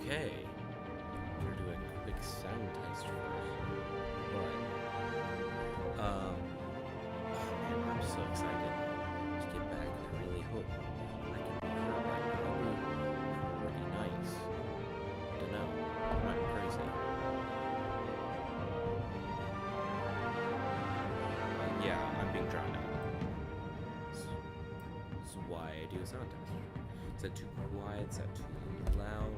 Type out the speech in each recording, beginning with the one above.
Okay. We're doing a quick sound test first. But, oh man, I'm so excited to get back. I really hope I can be heard right now. Pretty nice. Don't know. I might be crazy. Yeah, I'm being drowned out. This is why I do a sound test. Is that too quiet? Is that too loud?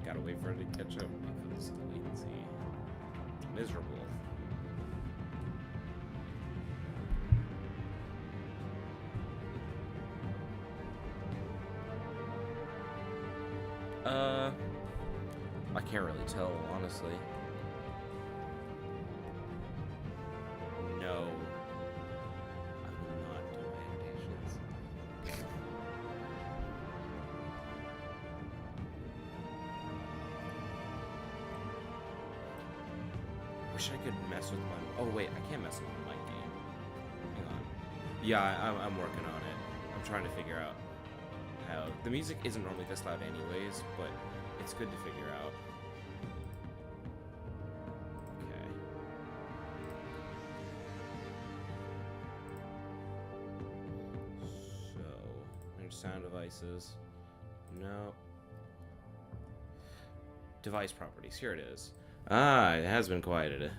Gotta wait for it to catch up because of the latency. It's miserable. I can't really tell, honestly. No. I will not do annotations. Wish I could mess with my... Oh wait, I can't mess with my mic game. Hang on. Yeah, I'm working on it. I'm trying to figure out how... The music isn't normally this loud anyways, but it's good to figure out. Okay. So, there's sound devices. No. Device properties. Here it is. Ah, it has been quieted.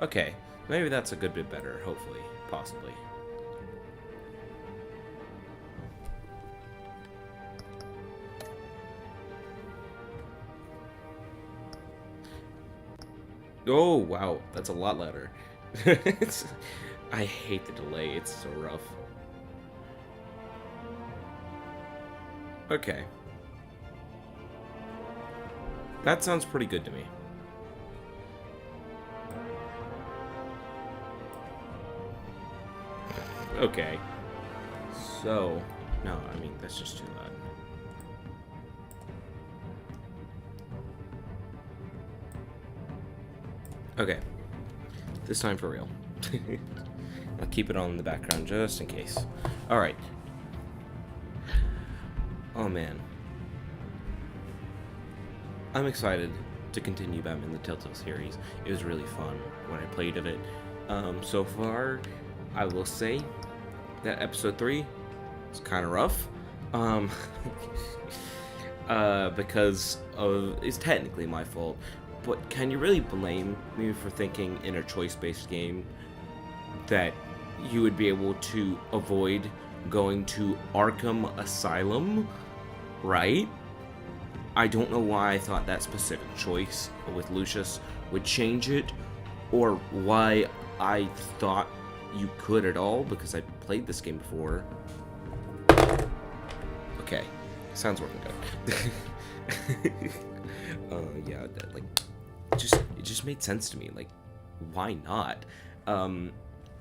Okay, maybe that's a good bit better, hopefully, possibly. Oh, wow, that's a lot louder. I hate the delay, it's so rough. Okay. That sounds pretty good to me. Okay. So, no, I mean, that's just too loud. Okay. This time for real. I'll keep it on in the background just in case. Alright. Oh, man. I'm excited to continue Batman the Telltale Series. It was really fun when I played of it. So far, I will say that episode 3 is kind of rough. Because it's technically my fault. But can you really blame me for thinking in a choice-based game that you would be able to avoid going to Arkham Asylum, right? I don't know why I thought that specific choice with Lucius would change it, or why I thought you could at all, because I played this game before. Okay, sounds working good. Yeah, that, like, it just made sense to me. Like, why not?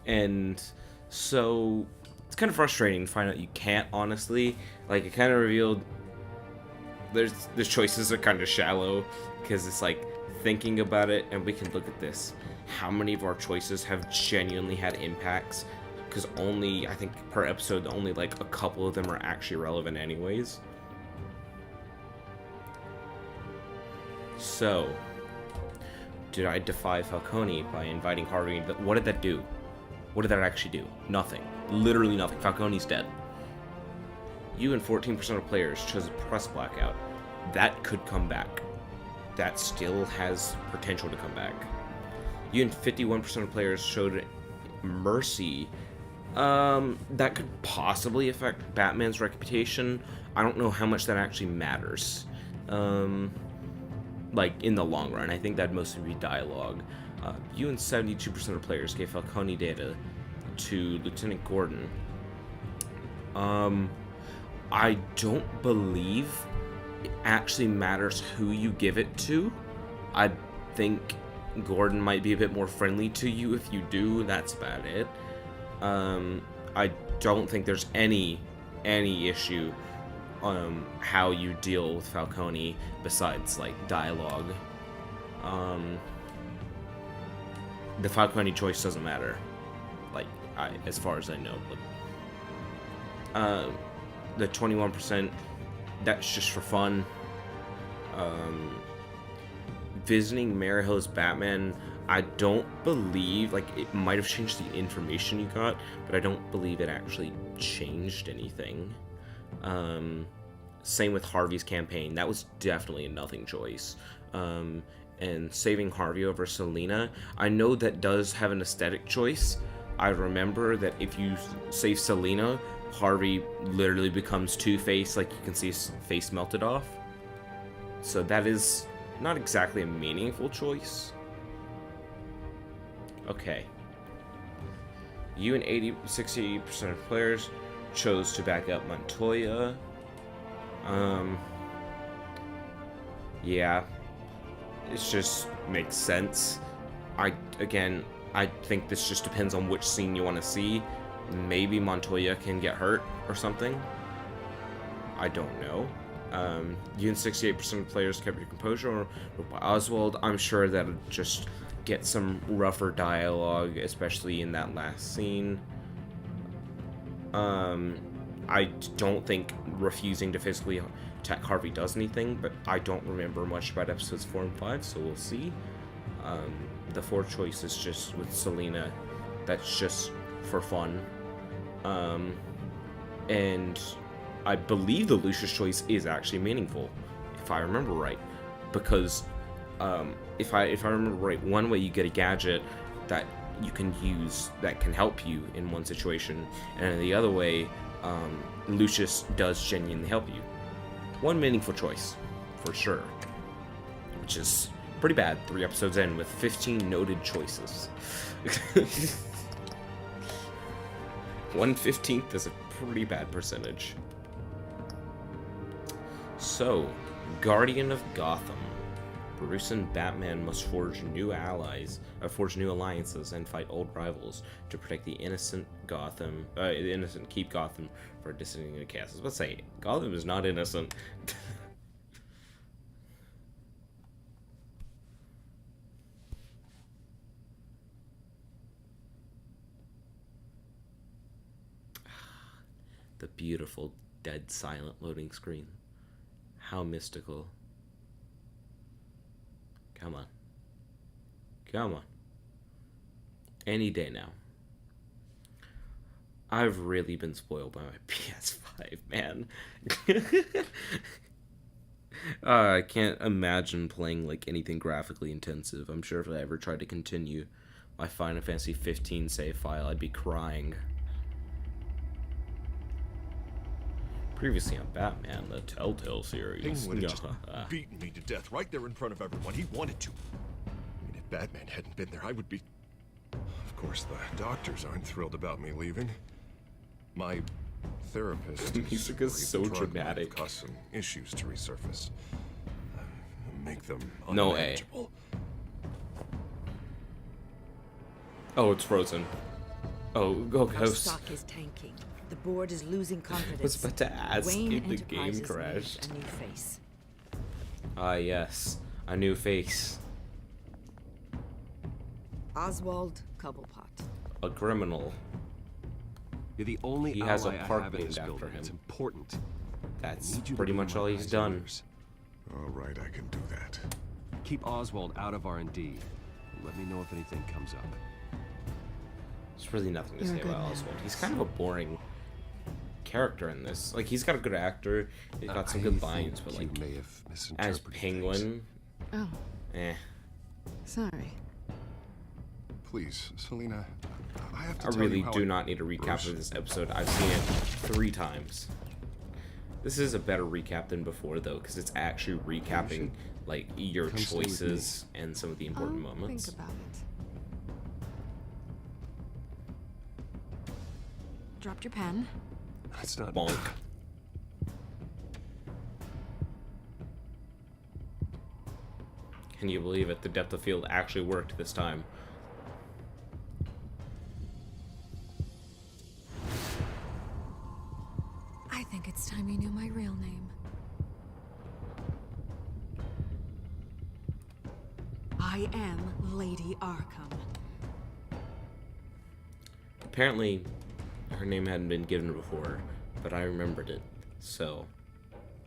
And so it's kind of frustrating to find out you can't, honestly. Like, it kind of revealed the choices are kind of shallow, because it's like thinking about it, and we can look at this. How many of our choices have genuinely had impacts? Because only, I think, per episode, only like a couple of them are actually relevant anyways. So, did I defy Falcone by inviting Harvey? What did that do? What did that actually do? Nothing. Literally nothing. Falcone's dead. You and 14% of players chose a press blackout. That could come back. That still has potential to come back. You and 51% of players showed mercy. That could possibly affect Batman's reputation. I don't know how much that actually matters. Like, in the long run. I think that'd mostly be dialogue. You and 72% of players gave Falcone data to Lieutenant Gordon. I don't believe it actually matters who you give it to. I think Gordon might be a bit more friendly to you if you do. That's about it. I don't think there's any issue how you deal with Falcone besides, like, dialogue. The Falcone choice doesn't matter, like, as far as I know. But The 21%, that's just for fun. Visiting Maryhill's Batman, I don't believe, like, it might have changed the information you got, but I don't believe it actually changed anything. Same with Harvey's campaign. That was definitely a nothing choice. And saving Harvey over Selina, I know that does have an aesthetic choice. I remember that if you save Selina, Harvey literally becomes Two-Face, like you can see his face melted off. So that is not exactly a meaningful choice. Okay. You and 68% of players chose to back up Montoya. Yeah. It just makes sense. I think this just depends on which scene you want to see. Maybe Montoya can get hurt or something. I don't know. You and 68% of players kept your composure, or by Oswald. I'm sure that'll just get some rougher dialogue, especially in that last scene. I don't think refusing to physically attack Harvey does anything, but I don't remember much about episodes 4 and 5, so we'll see. The fourth choice is just with Selina. That's just for fun. And I believe the Lucius choice is actually meaningful, if I remember right. Because if I remember right, one way you get a gadget that you can use that can help you in one situation, and the other way, Lucius does genuinely help you. One meaningful choice, for sure. Which is pretty bad, 3 episodes in, with 15 noted choices. 1/15 is a pretty bad percentage. So, Guardian of Gotham. Bruce and Batman must forge new alliances, and fight old rivals to protect the innocent keep Gotham for disintegrating chaos. I was about to say, Gotham is not innocent. The beautiful, dead silent loading screen. How mystical. Come on. Come on. Any day now. I've really been spoiled by my PS5, man. I can't imagine playing like anything graphically intensive. I'm sure if I ever tried to continue my Final Fantasy 15 save file, I'd be crying. Previously on Batman, the Telltale Series. Penguin had just beaten me to death right there in front of everyone. He wanted to. I mean, if Batman hadn't been there, I would be... Of course, the doctors aren't thrilled about me leaving. My therapist The music is so dramatic. Cause some issues to resurface. Make them No A. unmanageable. Oh, it's frozen. Oh, go Our Ghost. stock is tanking. The board is losing confidence. I was about to ask Wayne if the game Enterprises crashed. needs a new face. Ah, yes. A new face. Oswald Cobblepot. A criminal. You're the only He has a ally I park have in named this after building. him. It's important. That's I need you to pretty be much my all he's eyes and done. ears. All right, I can do that. Keep Oswald out of R&D. And let me know if anything comes up. There's really nothing to You're say a good about man. Oswald. He's kind of a boring character in this. Like, he's got a good actor. He's got some I good lines, but think like, you may have as misinterpreted Penguin, things. Oh, eh. sorry. Please, Selina, I have to I tell really you how do not need a recap Bruce. of this episode. I've seen it 3 times. This is a better recap than before, though, because it's actually recapping like your Come stay with choices and some of the important moments. Think about it. Dropped your pen. That's not... Bonk. Can you believe it? The depth of field actually worked this time. I think it's time you knew my real name. I am Lady Arkham. Apparently, her name hadn't been given before, but I remembered it. So,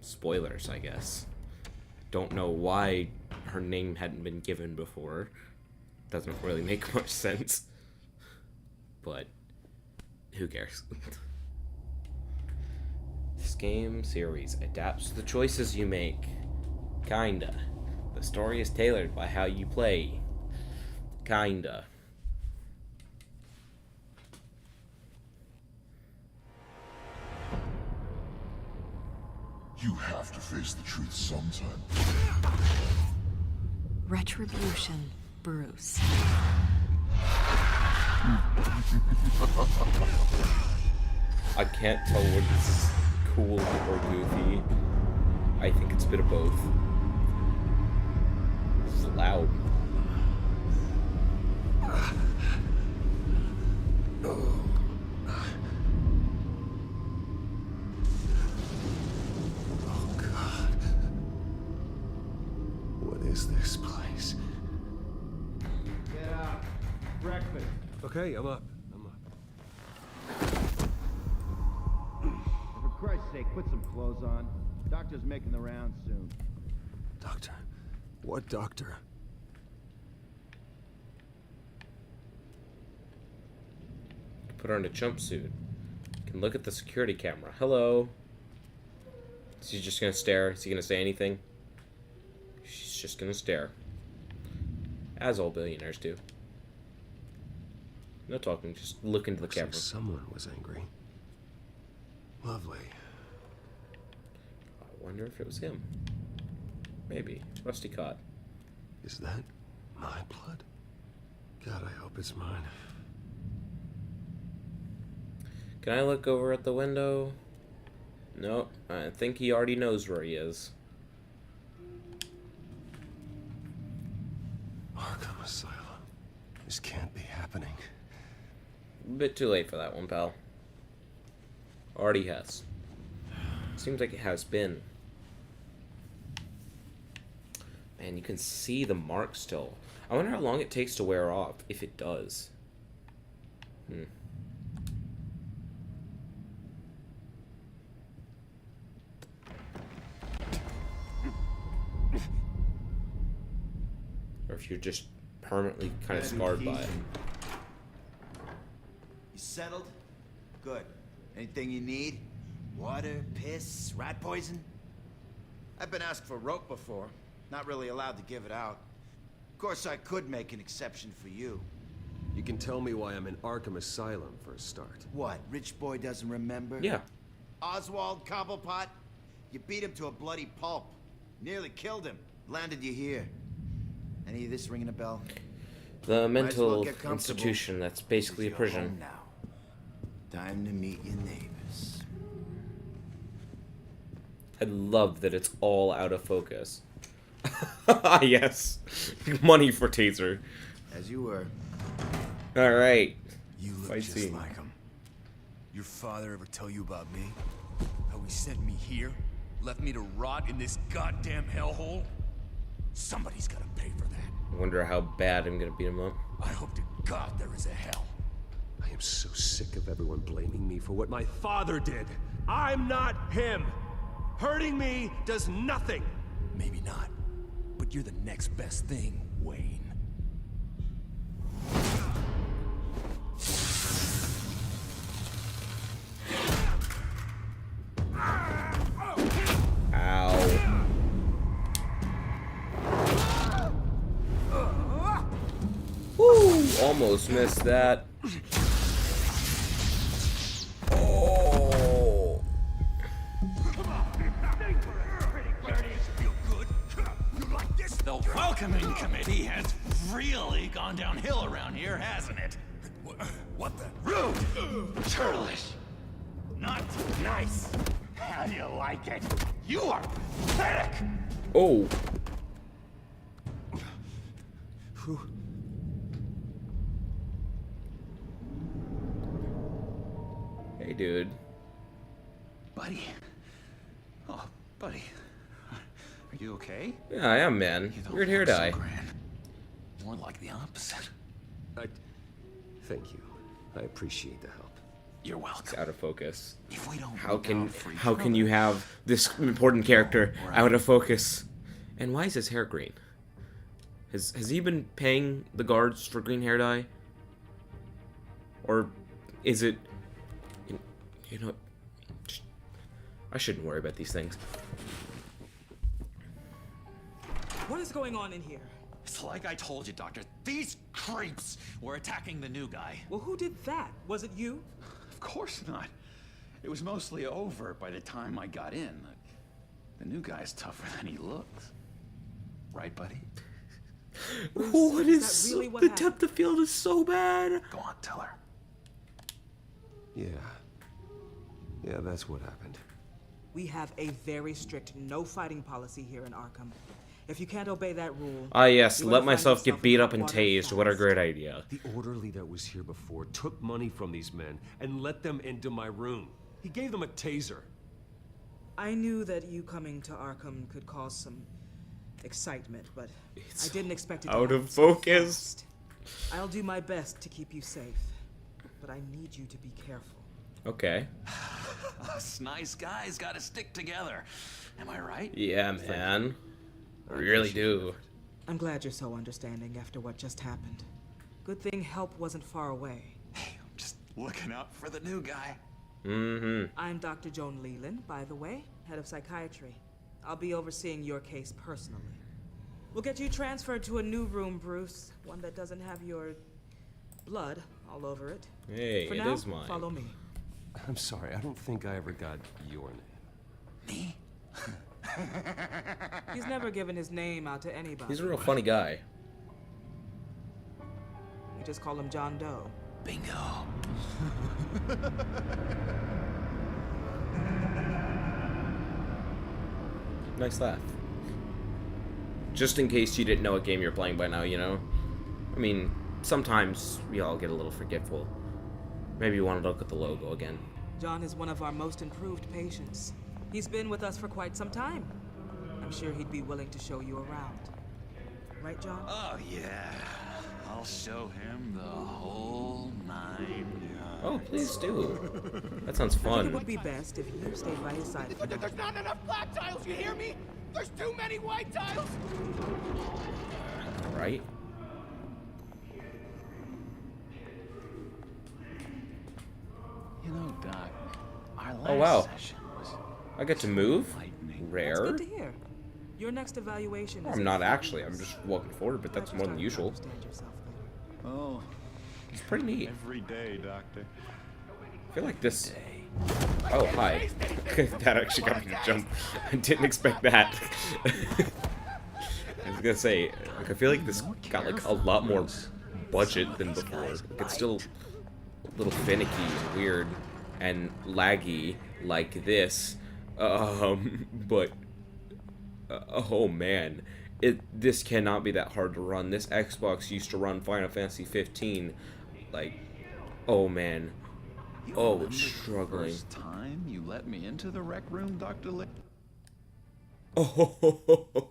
spoilers, I guess. Don't know why her name hadn't been given before. Doesn't really make much sense. But, who cares? This game series adapts to the choices you make. Kinda. The story is tailored by how you play. Kinda. You have to face the truth sometime. Retribution, Bruce. I can't tell what is cool or goofy. I think it's a bit of both. It's loud. Oh, God. What is this place? Get up. Breakfast. Okay, I'm up. For Christ's sake, put some clothes on. Doctor's making the rounds soon. Doctor? What doctor? Put on a jumpsuit. Can look at the security camera. Hello. Is he just gonna stare? Is he gonna say anything? She's just gonna stare. As all billionaires do. No talking, just look into the Looks like camera. someone was angry. Lovely. I wonder if it was him. Maybe. Rusty cod. Is that my blood? God, I hope it's mine. Can I look over at the window? Nope. I think he already knows where he is. Arkham Asylum. This can't be happening. A bit too late for that one, pal. Already has. Seems like it has been. Man, you can see the mark still. I wonder how long it takes to wear off, if it does. Or if you're just permanently kind of scarred by it. You settled? Good. Anything you need? Water, piss, rat poison? I've been asked for rope before. Not really allowed to give it out. Of course, I could make an exception for you. You can tell me why I'm in Arkham Asylum for a start. What, rich boy doesn't remember? Yeah. Oswald Cobblepot? You beat him to a bloody pulp. Nearly killed him. Landed you here. Any of this ringing a bell? The Might as well mental get comfortable. institution that's basically a You're prison. home now. Time to meet your neighbors. I love that it's all out of focus. Yes. Money for taser. As you were. Alright. You look Fight just scene. like him. Your father ever tell you about me? How he sent me here? Left me to rot in this goddamn hellhole? Somebody's gotta pay for that. I wonder how bad I'm gonna beat him up. I hope to God there is a hell. I am so sick of everyone blaming me for what my father did. I'm not him. Hurting me does nothing. Maybe not. But you're the next best thing, Wayne. Ow. Woo! Almost missed that. Oh. Feel good? You like this? The welcoming committee has really gone downhill around here, hasn't it? What the? Rude! Churlish! Not nice! How do you like it? You are pathetic! Oh. Hey, dude. Buddy. Oh, buddy. Are you okay? Yeah, I am, man. You don't Weird hair look so dye. grand. More like the opposite. Thank you. I appreciate the help. You're welcome. It's out of focus. If we don't How can you have this important character out of focus? And why is his hair green? Has he been paying the guards for green hair dye? Or is it, you know, I shouldn't worry about these things. What is going on in here? It's like I told you, Doctor. These creeps were attacking the new guy. Well, who did that? Was it you? Of course not. It was mostly over by the time I got in. The new guy's tougher than he looks. Right, buddy? What is really what the happened? depth of field is so bad. Go on, tell her. Yeah, that's what happened. We have a very strict no fighting policy here in Arkham. If you can't obey that rule... Ah yes, you will let find myself yourself get in beat hot up and water tased. What a fast. great idea. The orderly that was here before took money from these men and let them into my room. He gave them a taser. I knew that you coming to Arkham could cause some excitement, but I didn't expect it to out happen of so focus. fast. I'll do my best to keep you safe, but I need you to be careful. Okay. Us nice guys gotta stick together. Am I right? Yeah, man. I really do. I'm glad you're so understanding after what just happened. Good thing help wasn't far away. Hey, I'm just looking out for the new guy. Mm-hmm. I'm Dr. Joan Leland, by the way, head of psychiatry. I'll be overseeing your case personally. We'll get you transferred to a new room, Bruce. One that doesn't have your blood all over it. Hey, For it now, is mine. follow me. I'm sorry, I don't think I ever got your name. Me? He's never given his name out to anybody. He's a real funny guy. We just call him John Doe. Bingo. Nice laugh. Just in case you didn't know what game you're playing by now, you know? I mean, sometimes we all get a little forgetful. Maybe you want to look at the logo again. John is one of our most improved patients. He's been with us for quite some time. I'm sure he'd be willing to show you around. Right, John? Oh, yeah. I'll show him the whole 9 yards. Oh, please do. That sounds I think it fun. would be best if you stayed by his side. There's not enough black tiles, you hear me? There's too many white tiles! Right? You know, Doc, our last Oh, wow. session was I get to move? enlightening. That's Rare? good to hear. Your next evaluation is I'm in not 3 actually. I'm weeks. just walking forward, but that's Glad more you're than starting to usual. understand yourself better. Oh, It's pretty neat. every day, Doctor. I feel like this... Oh, hi. That actually got me to jump. I didn't expect that. I was gonna say, like, I feel like this got, like, a lot more budget than before. Like, it's still a little finicky and weird and laggy like this. But... oh, man. This cannot be that hard to run. This Xbox used to run Final Fantasy 15. Like, oh, man. Oh, it's struggling. First time you let me into the rec room, Dr. Lee? Oh,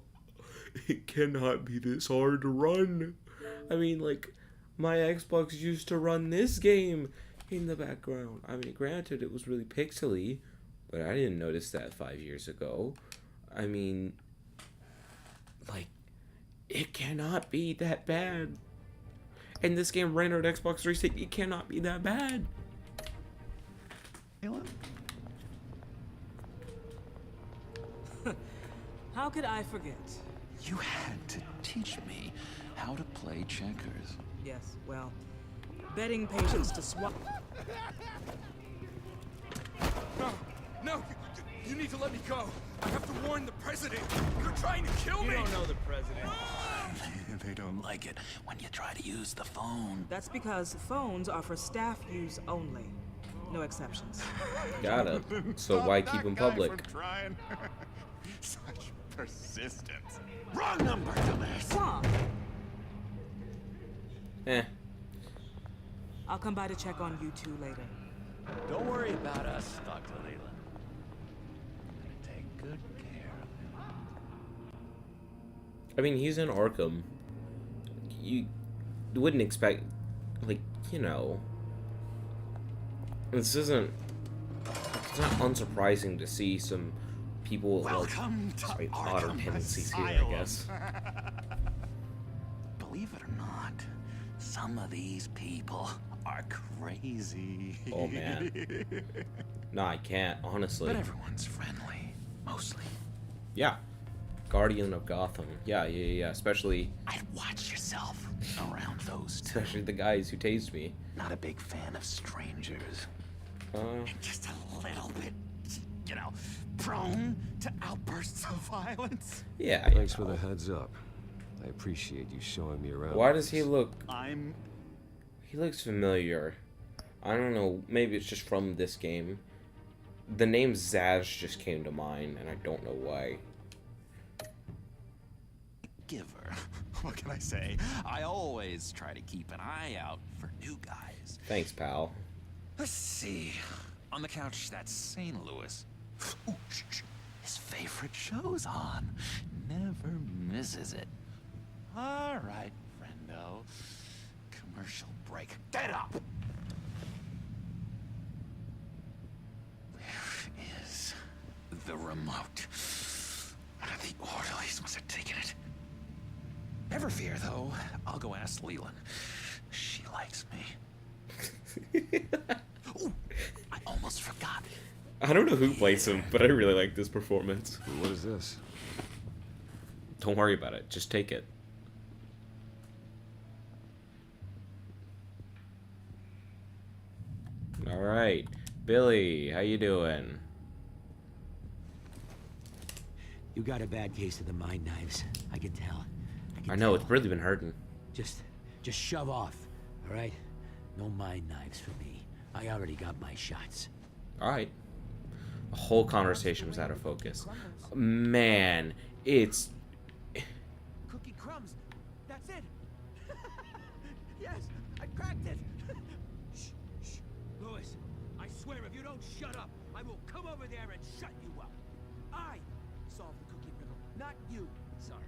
it cannot be this hard to run. I mean, like, my Xbox used to run this game in the background. I mean, granted, it was really pixely, but I didn't notice that 5 years ago. I mean, like, it cannot be that bad. And this game ran on Xbox 360. It cannot be that bad. How could I forget? You had to teach me how to play checkers. Yes, well, betting patients to swap. No, no, you need to let me go. I have to warn the president. You're trying to kill me. You don't know the president. They don't like it when you try to use the phone. That's because phones are for staff use only. No exceptions. Got it. So why keep them public? Such persistence. Wrong number, dumbass. Come on. Eh. I'll come by to check on you two later. Don't worry about us, Dr. Leland. I take good care of him. I mean, he's in Arkham. You wouldn't expect, like, you know, This isn't. It's not unsurprising to see some people with like, modern tendencies here, I guess. Believe it or not, some of these people are crazy. Oh man. No, I can't, honestly. But everyone's friendly, mostly. Yeah. Guardian of Gotham. Yeah. Especially. I'd watch yourself around those two. Especially the guys who tased me. Not a big fan of strangers. And just a little bit, you know, prone to outbursts of violence. Yeah. Thanks for the heads up. I appreciate you showing me around. Why does he look? He looks familiar. I don't know. Maybe it's just from this game. The name Zaz just came to mind, and I don't know why. Giver. What can I say? I always try to keep an eye out for new guys. Thanks, pal. Let's see. On the couch, that's St. Louis. Ooh, his favorite show's on. Never misses it. All right, friendo. Commercial break. Get up! Where is the remote? One of the orderlies must have taken it. Never fear, though. I'll go ask Leland. She likes me. Ooh, I almost forgot. I don't know who plays him, but I really like this performance. What is this? Don't worry about it. Just take it. All right, Billy, how you doing? You got a bad case of the mind knives. I can tell. I know, it's really been hurting. Just shove off, all right? No mind knives for me. I already got my shots. All right. The whole conversation was out of focus. Man, it's... Cookie crumbs. That's it. Yes, I cracked it. Shh. Louis, I swear if you don't shut up, I will come over there and shut you up. I solved the cookie riddle, not you. Sorry.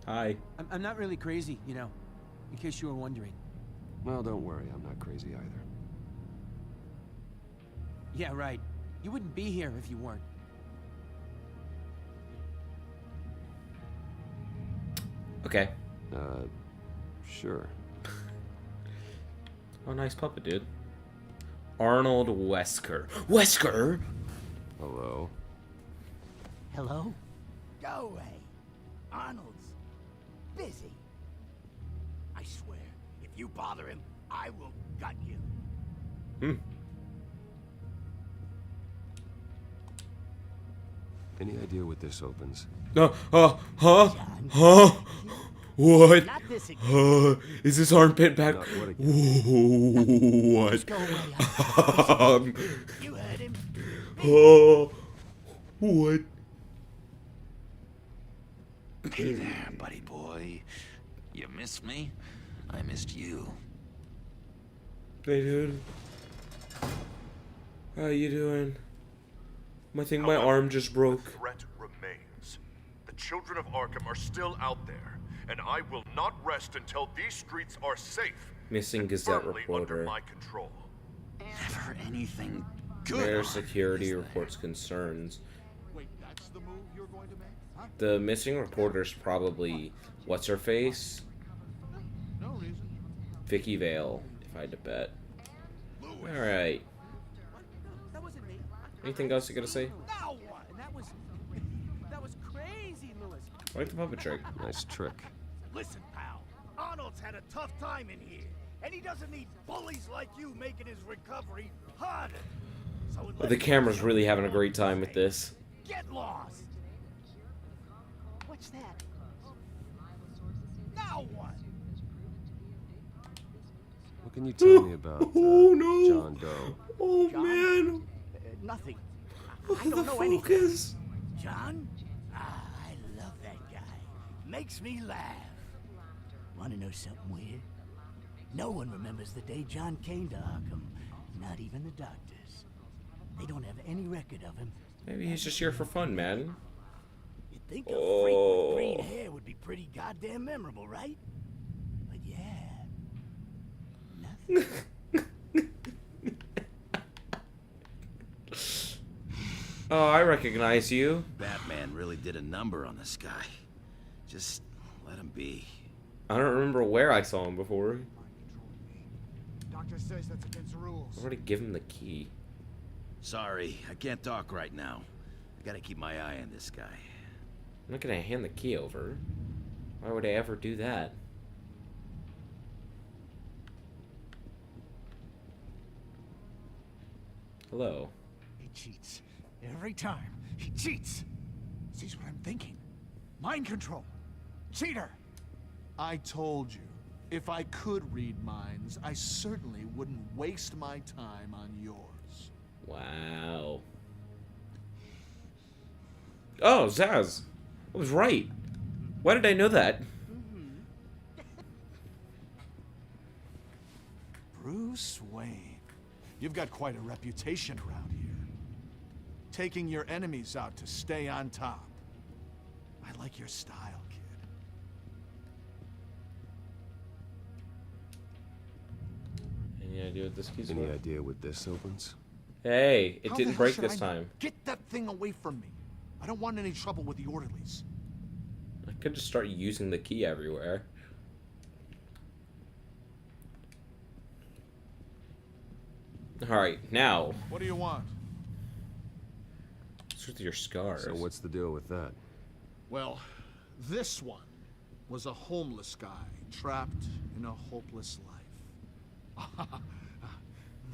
Hi. I'm not really crazy, you know, in case you were wondering. Well, don't worry, I'm not crazy either. Yeah, right. You wouldn't be here if you weren't. Okay. Sure. Oh, nice puppet, dude. Arnold Wesker. Wesker! Hello. Hello? Go away. Arnold's busy. I swear, if you bother him, I will gut you. Any idea what this opens? What? Is this armpit back? What? You heard him. What? Hey there, buddy boy. You missed me? I missed you. Hey, dude. How you doing? I think my arm just broke. The threat remains. The Children of Arkham are still out there, and I will not rest until these streets are safe. Missing Gazette firmly reporter. under my control. Never anything good. Mayor security reports concerns. Wait, that's the move you're going to make? Huh? The missing reporter's probably what's her face? No reason. Vicky Vale, if I had to bet. All right. That wasn't me. Anything else you gotta say? Now what? That was crazy, Louis. I like the puppet trick. Nice trick. Listen, pal. Arnold's had a tough time in here, and he doesn't need bullies like you making his recovery harder. So The camera's really having a great time with this. get lost. What's that? Now what? What can you tell me about John Doe? Oh John? man! Nothing. Look I at the don't know anything. focus. John? I love that guy. Makes me laugh. Want to know something weird? No one remembers the day John came to Arkham. Not even the doctors. They don't have any record of him. Maybe he's just here for fun, man. You'd think a freak with green hair would be pretty goddamn memorable, right? But yeah, Oh, I recognize you. Batman really did a number on this guy. Just let him be. I don't remember where I saw him before. Doctor says that's against the rules. I already give him the key. Sorry, I can't talk right now. I gotta keep my eye on this guy. I'm not gonna hand the key over. Why would I ever do that? Hello. He cheats. Every time. He cheats. Sees what I'm thinking. Mind control. Cheater. I told you, if I could read minds, I certainly wouldn't waste my time on yours. Wow. Oh, Zaz. I was right. Why did I know that? Bruce Wayne. You've got quite a reputation around here. Taking your enemies out to stay on top. I like your style, kid. Any idea what this key's Any for? idea what this opens? Hey, it How didn't the hell break should this I know? time. Get that thing away from me. I don't want any trouble with the orderlies. I could just start using the key everywhere. Alright, now. What do you want? What's with your scars? So what's the deal with that? Well, this one was a homeless guy trapped in a hopeless life.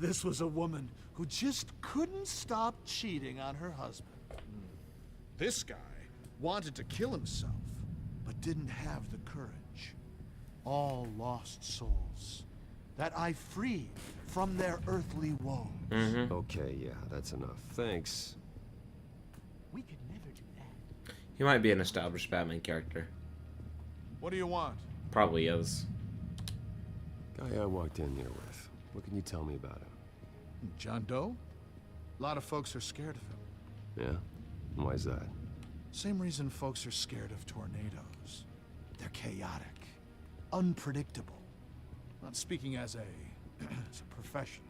This was a woman who just couldn't stop cheating on her husband. This guy wanted to kill himself, but didn't have the courage. All lost souls that I freed from their earthly woes. Okay, yeah, that's enough. Thanks. We could never do that. He might be an established Batman character. What do you want? Probably is. Guy I walked in here with. What can you tell me about him? John Doe? A lot of folks are scared of him. Yeah? Why's that? Same reason folks are scared of tornadoes. They're chaotic, unpredictable. Not speaking as as a professional.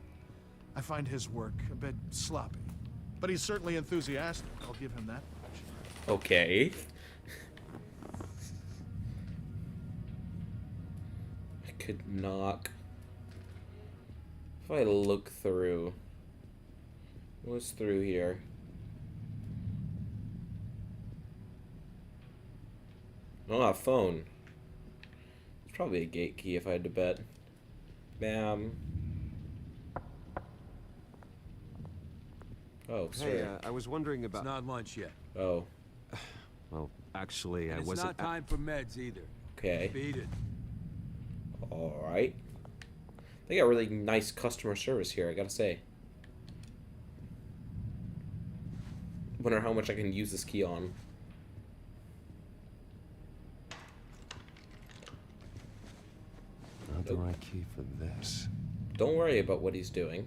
I find his work a bit sloppy. But he's certainly enthusiastic, I'll give him that much. Okay. I could knock. If I look through. What's through here? Oh, a phone. It's probably a gate key if I had to bet. Bam. Oh, sorry. Hey, I was wondering about... It's not lunch yet. Oh. Well, actually, And I it's wasn't... not time for meds either. Okay. Beat it. Alright. They got really nice customer service here, I gotta say. Wonder how much I can use this key on. Not the right key for this. Don't worry about what he's doing.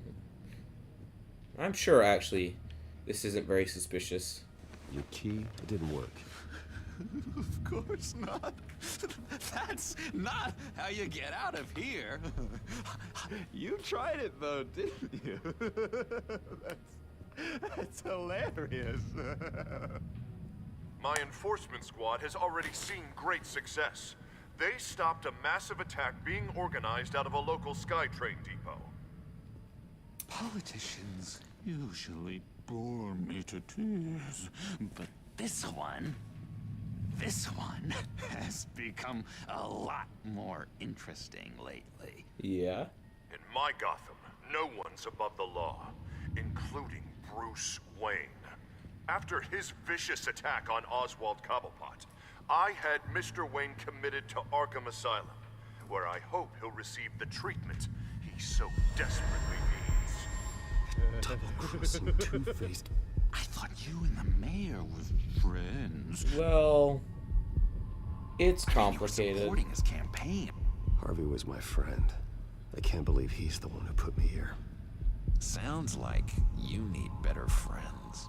I'm sure, actually, this isn't very suspicious. Your key? It didn't work. Of course not. That's not how you get out of here. You tried it though, didn't you? That's hilarious. My enforcement squad has already seen great success. They stopped a massive attack being organized out of a local SkyTrain depot. Politicians usually bore me to tears, but this one has become a lot more interesting lately. Yeah? In my Gotham, no one's above the law, including Bruce Wayne. After his vicious attack on Oswald Cobblepot, I had Mr. Wayne committed to Arkham Asylum, where I hope he'll receive the treatment he so desperately needs. Double-crossing, two-faced... I thought you and the mayor were friends. Well, it's You were complicated. supporting his campaign. Harvey was my friend. I can't believe he's the one who put me here. Sounds like you need better friends.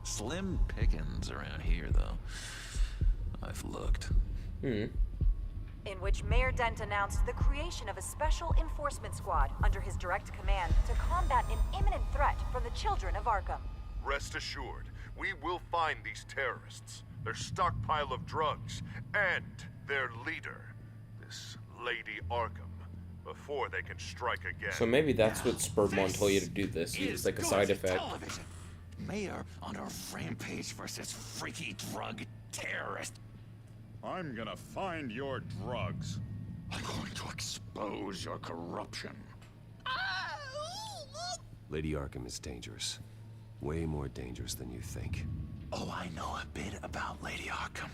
Slim pickings around here, though. I've looked. in which Mayor Dent announced the creation of a special enforcement squad under his direct command to combat an imminent threat from the Children of Arkham. Rest assured, we will find these terrorists, their stockpile of drugs, and their leader, this Lady Arkham, before they can strike again. So maybe that's what spurred Montoya to do this. He was like a side effect. Television. Mayor on a rampage versus freaky drug terrorist. I'm gonna find your drugs. I'm going to expose your corruption. Lady Arkham is dangerous. Way more dangerous than you think. Oh, I know a bit about Lady Arkham.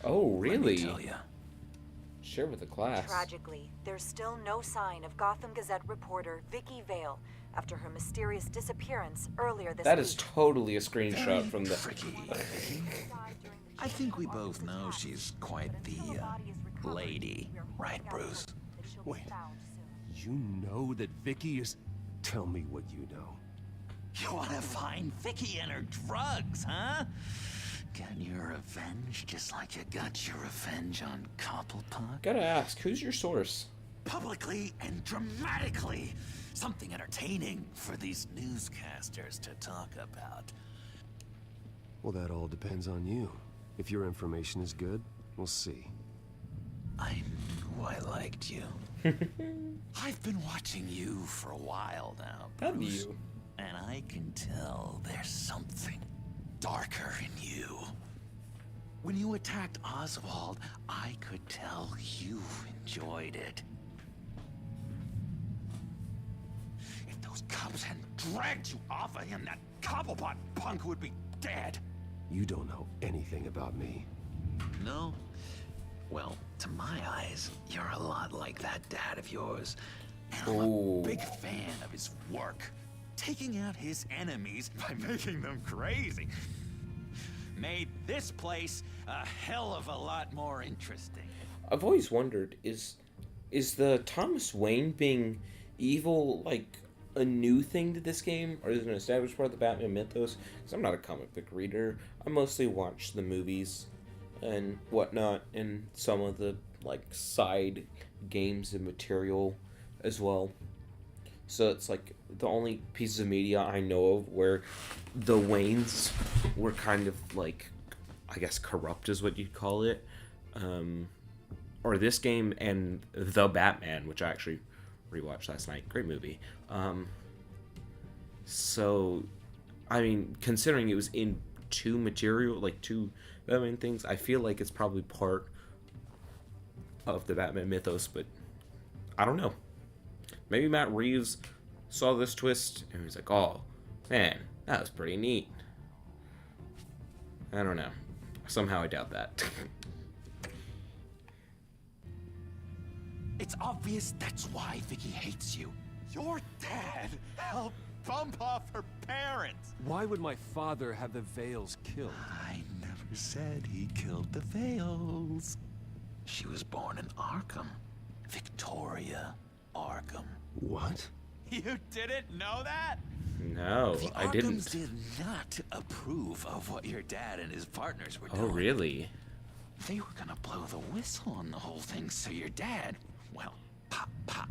Oh, really? Let me tell ya. Share with the class. Tragically, there's still no sign of Gotham Gazette reporter Vicky Vale after her mysterious disappearance earlier this week. That is totally a screenshot from the... I think we both know she's quite the lady, right, Bruce? Wait, you know that Vicky is... Tell me what you know. You want to find Vicky and her drugs, huh? Get your revenge just like you got your revenge on Cobblepot? Gotta ask, who's your source? Publicly and dramatically. Something entertaining for these newscasters to talk about. Well, that all depends on you. If your information is good, we'll see. I knew I liked you. I've been watching you for a while now, Bruce. Have you? And I can tell there's something darker in you. When you attacked Oswald, I could tell you enjoyed it. If those cops hadn't dragged you off of him, that Cobblepot punk would be dead. You don't know anything about me. No? Well, to my eyes, you're a lot like that dad of yours. And I'm a big fan of his work. Taking out his enemies by making them crazy. Made this place a hell of a lot more interesting. I've always wondered, is the Thomas Wayne being evil, like, a new thing to this game? Or is it an established part of the Batman mythos? Because I'm not a comic book reader. I mostly watch the movies and whatnot, and some of the, like, side games and material as well. So it's like the only pieces of media I know of where the Waynes were kind of like, I guess, corrupt is what you'd call it. Or this game and The Batman, which I actually rewatched last night. Great movie. So, I mean, considering it was in two Batman things, I feel like it's probably part of the Batman mythos, but I don't know. Maybe Matt Reeves saw this twist and he's like, oh, man, that was pretty neat. I don't know. Somehow I doubt that. It's obvious that's why Vicky hates you. Your dad helped bump off her parents. Why would my father have the Vales killed? I never said he killed the Vales. She was born in Arkham. Victoria Arkham. What? You didn't know that? No, the I didn't. Arkhams did not approve of what your dad and his partners were doing. Oh, really? They were gonna blow the whistle on the whole thing, so your dad, well, pop, pop.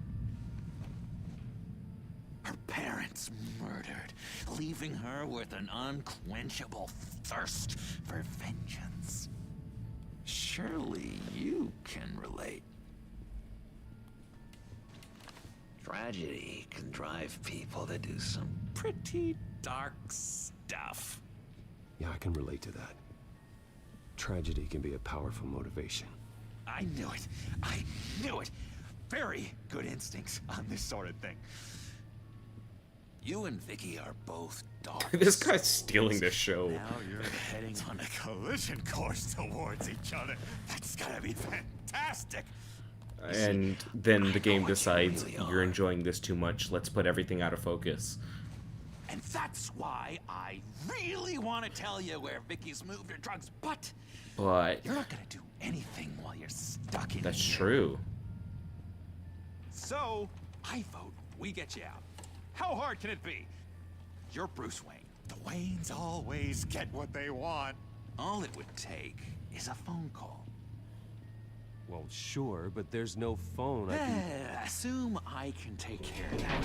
Her parents murdered, leaving her with an unquenchable thirst for vengeance. Surely you can relate. Tragedy can drive people to do some pretty dark stuff. Yeah, I can relate to that. Tragedy can be a powerful motivation. I knew it. I knew it. Very good instincts on this sort of thing. You and Vicky are both dark. This guy's stealing the show. Now you're heading on a collision course towards each other. That's gonna be fantastic. And then the game decides, you're enjoying this too much, let's put everything out of focus. And that's why I really want to tell you where Vicky's moved her drugs, but you're not gonna do anything while you're stuck in That's here. true. So, I vote we get you out. How hard can it be? You're Bruce Wayne. The Waynes always get what they want. All it would take is a phone call. Well, sure, but there's no phone. I can... Assume I can take care of that.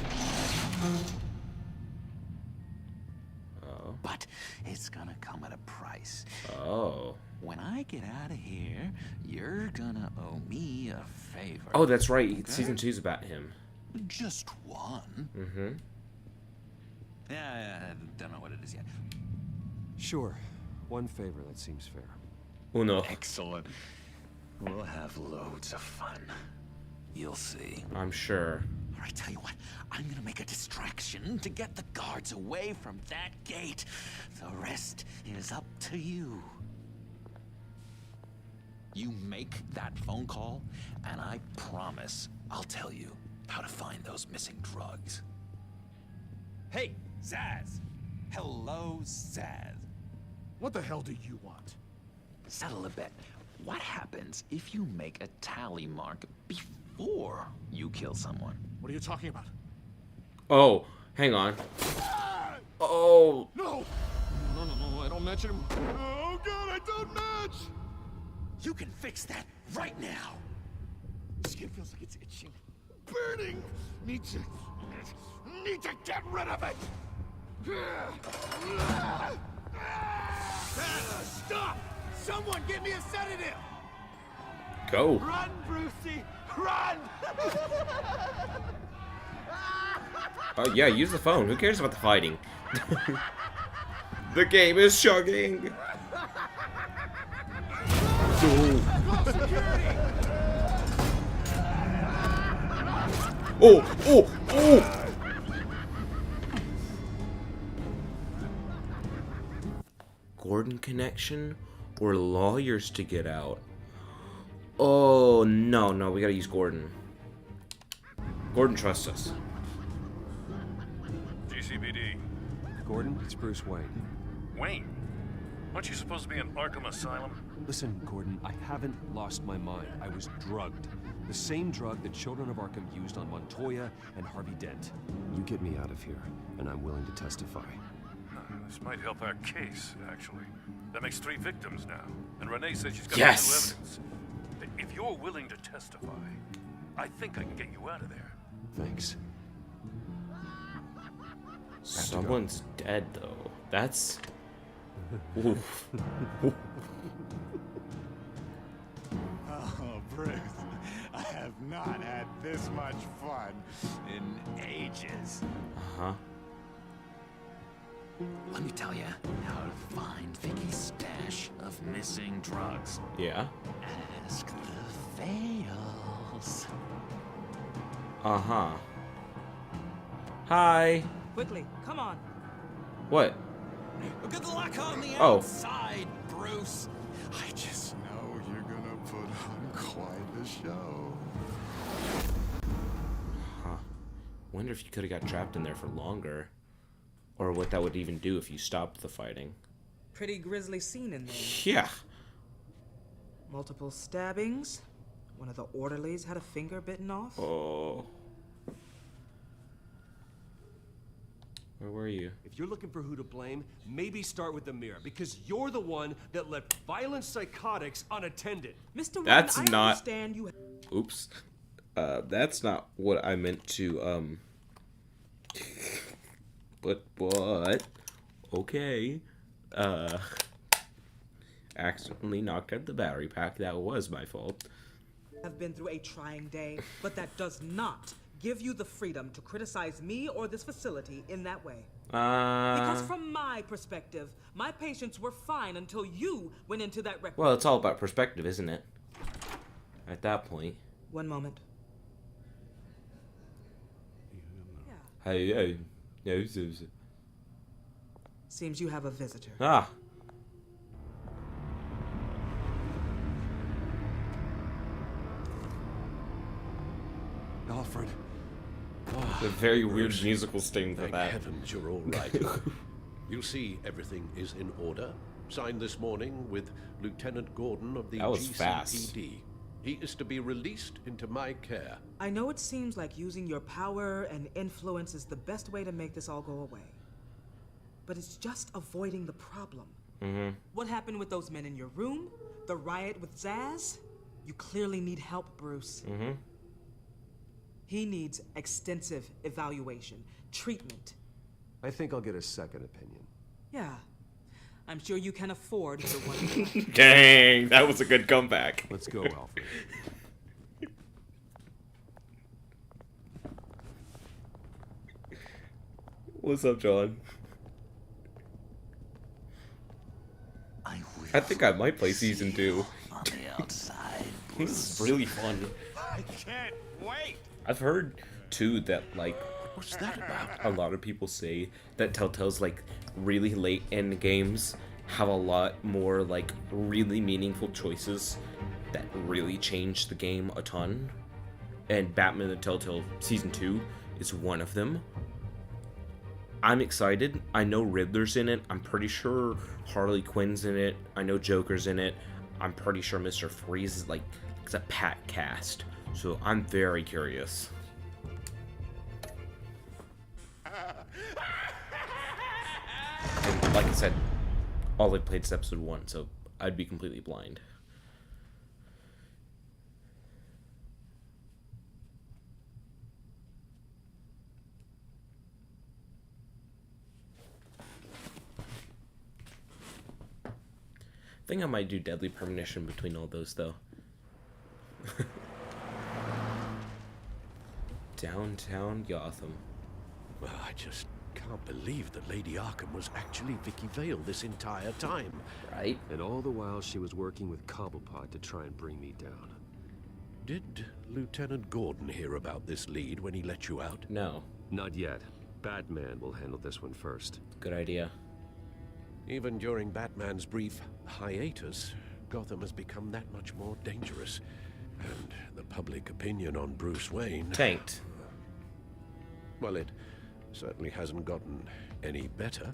Oh. But it's gonna come at a price. Oh. When I get out of here, you're gonna owe me a favor. Oh, that's right. Okay? Season 2's about him. Just one. Mm-hmm. Yeah, I don't know what it is yet. Sure. One favor, that seems fair. Oh, no. Excellent. We'll have loads of fun. You'll see. I'm sure. All right, tell you what. I'm gonna make a distraction to get the guards away from that gate. The rest is up to you. You make that phone call, and I promise I'll tell you how to find those missing drugs. Hey, Zaz. Hello, Zaz. What the hell do you want? Settle a bet. What happens if you make a tally mark before you kill someone? What are you talking about? Oh, hang on. Oh. No! No, I don't match him. Oh, God, I don't match! You can fix that right now. Skin feels like it's itching. Burning! Need to get rid of it! Stop! Someone get me a sedative! Go. Run, Brucey! Run! Oh, yeah, use the phone. Who cares about the fighting? The game is chugging. Oh, oh, oh! Gordon connection or lawyers to get out? Oh, no, we gotta use Gordon. Gordon trusts us. GCPD. Gordon, it's Bruce Wayne. Wayne? Aren't you supposed to be in Arkham Asylum? Listen, Gordon, I haven't lost my mind. I was drugged. The same drug that Children of Arkham used on Montoya and Harvey Dent. You get me out of here, and I'm willing to testify. This might help our case, actually. That makes 3 victims now. And Renee says she's got Yes! new evidence. If you're willing to testify, I think I can get you out of there. Thanks. Someone's dead, though. That's... Oof. Oh, Bruce, I have not had this much fun in ages. Uh-huh. Let me tell you how to find Vicky's stash of missing drugs. Yeah. Ask the Veils. Uh-huh. Hi. Quickly, come on. What? Good luck on the Oh. outside, Bruce. I just know you're gonna put on quite a show. Huh. Wonder if you could have got trapped in there for longer. Or what that would even do if you stopped the fighting. Pretty grisly scene in there. Yeah. Multiple stabbings. One of the orderlies had a finger bitten off. Oh. Where were you? If you're looking for who to blame, maybe start with the mirror, because you're the one that left violent psychotics unattended. Mr. Wayne, That's I not... understand you... Oops. That's not what I meant to, But what? Okay. Accidentally knocked out the battery pack. That was my fault. Have been through a trying day, but that does not give you the freedom to criticize me or this facility in that way. Because from my perspective, my patients were fine until you went into that record. Well, it's all about perspective, isn't it? At that point. One moment. Hey. Seems you have a visitor. Ah. Alfred. A very weird musical sting for Thank that. heavens you're all right. You'll see everything is in order. Signed this morning with Lieutenant Gordon of the That was GCPD. fast. He is to be released into my care. I know it seems like using your power and influence is the best way to make this all go away. But it's just avoiding the problem. Mm-hmm. What happened with those men in your room? The riot with Zaz? You clearly need help, Bruce. Mm-hmm. He needs extensive evaluation, treatment. I think I'll get a second opinion. Yeah. I'm sure you can afford the one. Dang, that was a good comeback. Let's go, Alfred. What's up, John? I think I might play season 2. On the outside. This is really fun. I can't wait. I've heard too that like What's that about? a lot of people say that Telltale's like really late end games have a lot more like really meaningful choices that really change the game a ton. And Batman the Telltale season 2 is one of them. I'm excited. I know Riddler's in it. I'm pretty sure Harley Quinn's in it. I know Joker's in it. I'm pretty sure Mr. Freeze is like it's a packed cast. So I'm very curious. And like I said, all I played is episode 1, so I'd be completely blind. I think I might do Deadly Premonition between all those, though. Downtown Gotham. Well, I just can't believe that Lady Arkham was actually Vicky Vale this entire time. Right? And all the while she was working with Cobblepot to try and bring me down. Did Lieutenant Gordon hear about this lead when he let you out? No. Not yet. Batman will handle this one first. Good idea. Even during Batman's brief hiatus, Gotham has become that much more dangerous. And the public opinion on Bruce Wayne... Tanked. Well, it certainly hasn't gotten any better.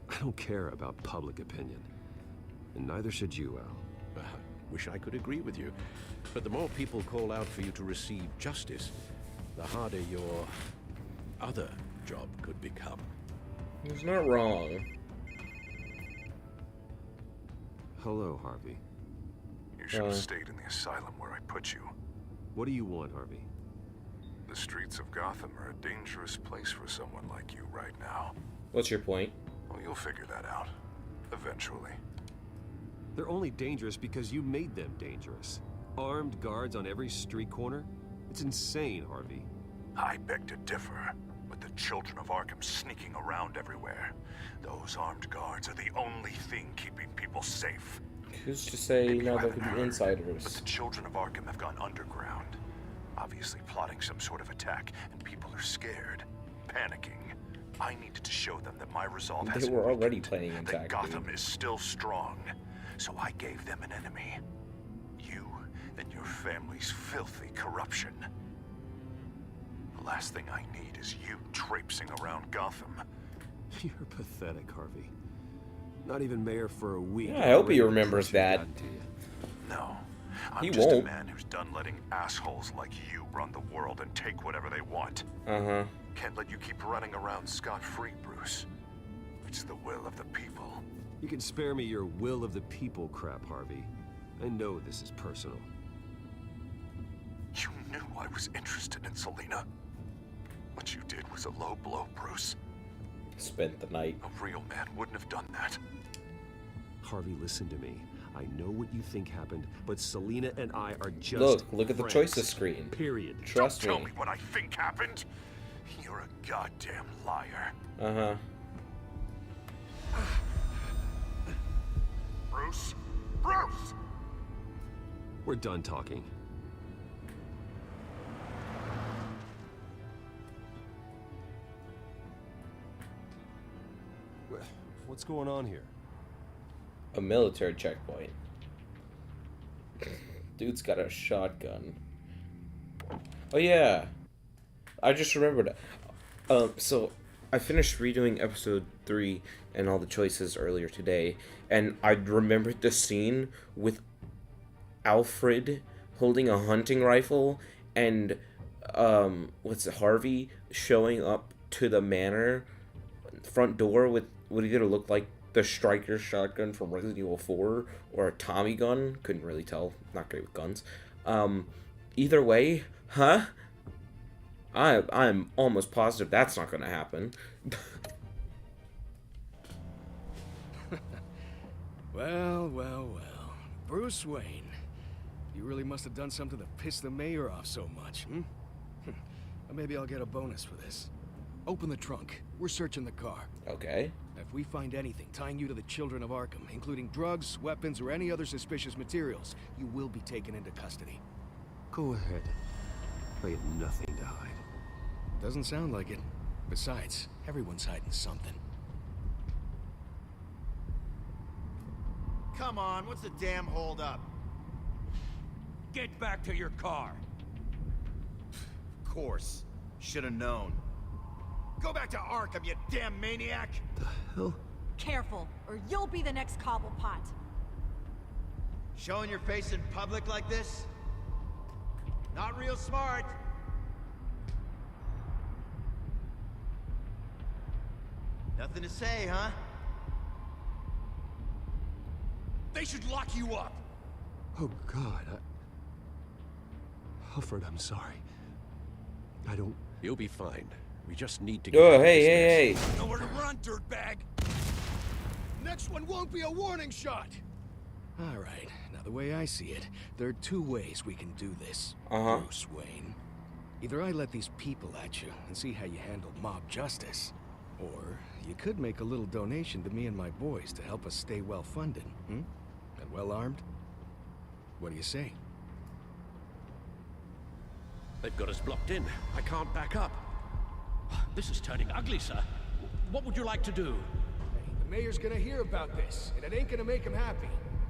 I don't care about public opinion. And neither should you, Al. I wish I could agree with you. But the more people call out for you to receive justice, the harder your other job could become. He's not wrong. Hello, Harvey. You should have stayed in the asylum where I put you. What do you want, Harvey? The streets of Gotham are a dangerous place for someone like you right now. What's your point? Well, you'll figure that out. Eventually. They're only dangerous because you made them dangerous. Armed guards on every street corner? It's insane, Harvey. I beg to differ. With the Children of Arkham sneaking around everywhere, those armed guards are the only thing keeping people safe. Who's to say now there could be But insiders? the Children of Arkham have gone underground, obviously plotting some sort of attack, and people are scared, panicking. I needed to show them that my resolve They hasn't were already weakened, planning an that attack, Gotham dude. is still strong. So I gave them an enemy. You and your family's filthy corruption. The last thing I need is you traipsing around Gotham. You're pathetic, Harvey. Not even mayor for a week. Yeah, I hope he remembers that. No. I'm He just won't. a man who's done letting assholes like you run the world and take whatever they want. Uh-huh. Can't let you keep running around scot-free, Bruce. It's the will of the people. You can spare me your will of the people crap, Harvey. I know this is personal. You knew I was interested in Selina. What you did was a low blow, Bruce. Spent the night. A real man wouldn't have done that. Harvey, listen to me. I know what you think happened, but Selina and I are just Look at the friends. choices screen. Period. Trust Don't me. tell me what I think happened. You're a goddamn liar. Uh-huh. Bruce? Bruce! We're done talking. What's going on here? A military checkpoint. Dude's got a shotgun. Oh yeah, I just remembered. So I finished redoing episode 3 and all the choices earlier today, and I remembered the scene with Alfred holding a hunting rifle and Harvey showing up to the manor front door with what either looked like the striker shotgun from Resident Evil 4 or a Tommy gun. Couldn't really tell. Not great with guns. Either way, huh? I'm almost positive that's not going to happen. Well. Bruce Wayne. You really must have done something to piss the mayor off so much, hmm? Maybe I'll get a bonus for this. Open the trunk. We're searching the car. Okay. If we find anything tying you to the Children of Arkham, including drugs, weapons, or any other suspicious materials, you will be taken into custody. Go ahead. I have nothing to hide. Doesn't sound like it. Besides, everyone's hiding something. Come on, what's the damn holdup? Get back to your car. Of course. Should have known. Go back to Arkham, you damn maniac! The hell? Careful, or you'll be the next Cobblepot. Showing your face in public like this? Not real smart. Nothing to say, huh? They should lock you up! Oh, God. Alfred, I'm sorry. I don't... You'll be fine. We just need to Oh, hey. Nowhere to run, dirtbag! Next one won't be a warning shot! Alright, now the way I see it, there are two ways we can do this, Bruce Wayne. Either I let these people at you and see how you handle mob justice, or you could make a little donation to me and my boys to help us stay well-funded, And well-armed? What do you say? They've got us blocked in. I can't back up. This is turning ugly, sir. What would you like to do? Hey, the mayor's gonna hear about this, and it ain't gonna make him happy.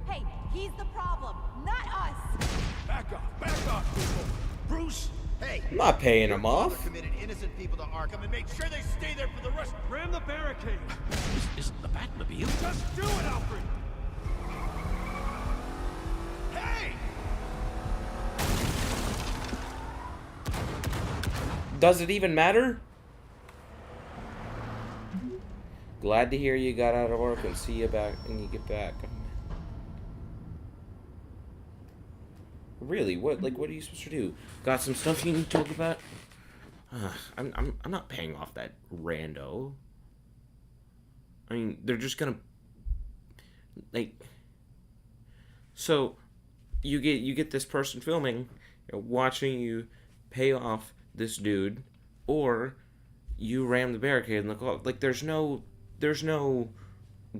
Hey, he's the problem, not us! Back off, people! Bruce! Hey! I'm not paying him off. Committed innocent people to Arkham and made sure they stay there for the rest. Ram the barricade! This isn't the Batmobile. Just do it, Alfred! Hey! Does it even matter? Glad to hear you got out of work and see you back when you get back. Really? What are you supposed to do? Got some stuff you need to talk about? I'm not paying off that rando. I mean, they're just gonna so you get this person filming, watching you pay off this dude, or you ram the barricade in the car. Like, there's no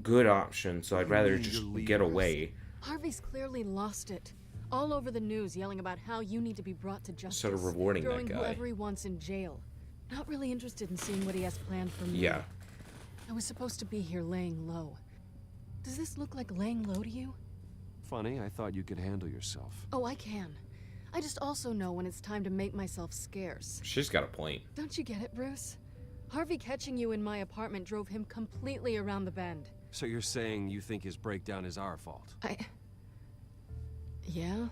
good option, so I'd rather just get away. Harvey's clearly lost it. All over the news, yelling about how you need to be brought to justice. Sort of rewarding that throwing guy. whoever he wants in jail. Not really interested in seeing what he has planned for me. Yeah. I was supposed to be here laying low. Does this look like laying low to you? Funny, I thought you could handle yourself. Oh, I can. I just also know when it's time to make myself scarce. She's got a point. Don't you get it, Bruce? Harvey catching you in my apartment drove him completely around the bend. So you're saying you think his breakdown is our fault? Yeah?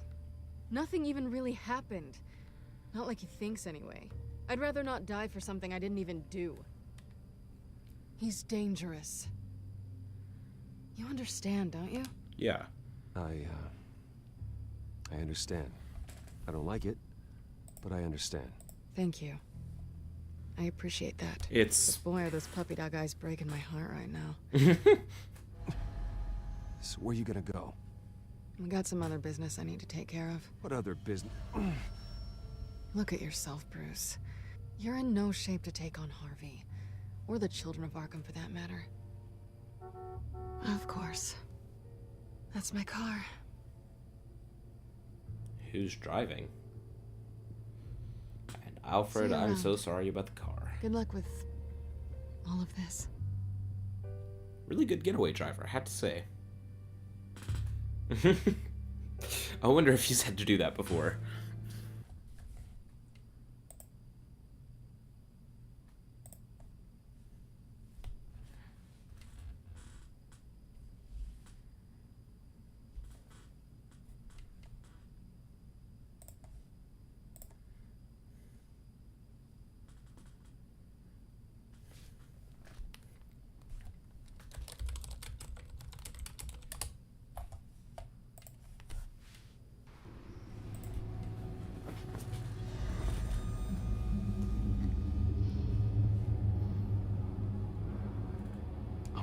Nothing even really happened. Not like he thinks, anyway. I'd rather not die for something I didn't even do. He's dangerous. You understand, don't you? Yeah. I understand. I don't like it, but I understand. Thank you. I appreciate that. It's... But boy, are those puppy dog eyes breaking my heart right now. So where are you gonna go? I got some other business I need to take care of. What other business? Look at yourself, Bruce. You're in no shape to take on Harvey. Or the Children of Arkham, for that matter. Of course. That's my car. Who's driving? And Alfred, See you I'm around. so sorry about the car. Good luck with all of this. Really good getaway driver, I have to say. I wonder if he's had to do that before.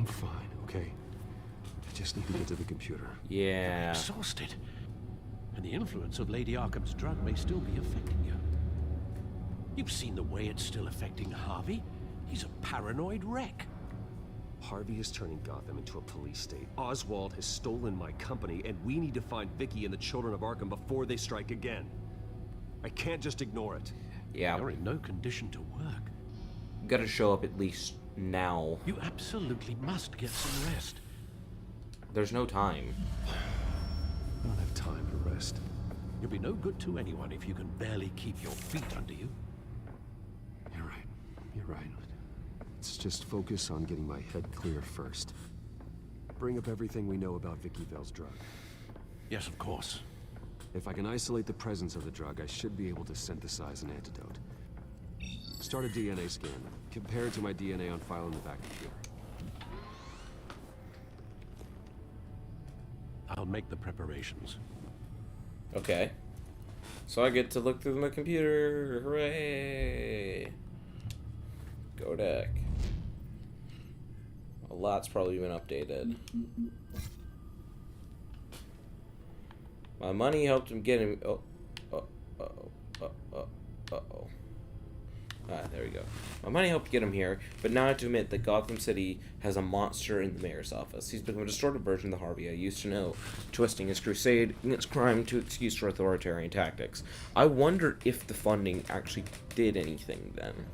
I'm fine, okay? I just need to get to the computer. Yeah. You're exhausted. And the influence of Lady Arkham's drug may still be affecting you. You've seen the way it's still affecting Harvey. He's a paranoid wreck. Harvey is turning Gotham into a police state. Oswald has stolen my company, and we need to find Vicky and the Children of Arkham before they strike again. I can't just ignore it. Yeah. You're in no condition to work. Gotta show up at least now. You absolutely must get some rest. There's no time. I don't have time to rest. You'll be no good to anyone if you can barely keep your feet under you. You're right. You're right. Let's just focus on getting my head clear first. Bring up everything we know about Vicky Vale's drug. Yes, of course. If I can isolate the presence of the drug, I should be able to synthesize an antidote. Start a DNA scan. Compare it to my DNA on file in the back computer. I'll make the preparations. Okay. So I get to look through my computer. Hooray! Go deck. A lot's probably been updated. My money helped him get him. Ah, there we go. My money helped get him here, but now I have to admit that Gotham City has a monster in the mayor's office. He's become a distorted version of the Harvey I used to know, twisting his crusade against crime to excuse for authoritarian tactics. I wonder if the funding actually did anything then.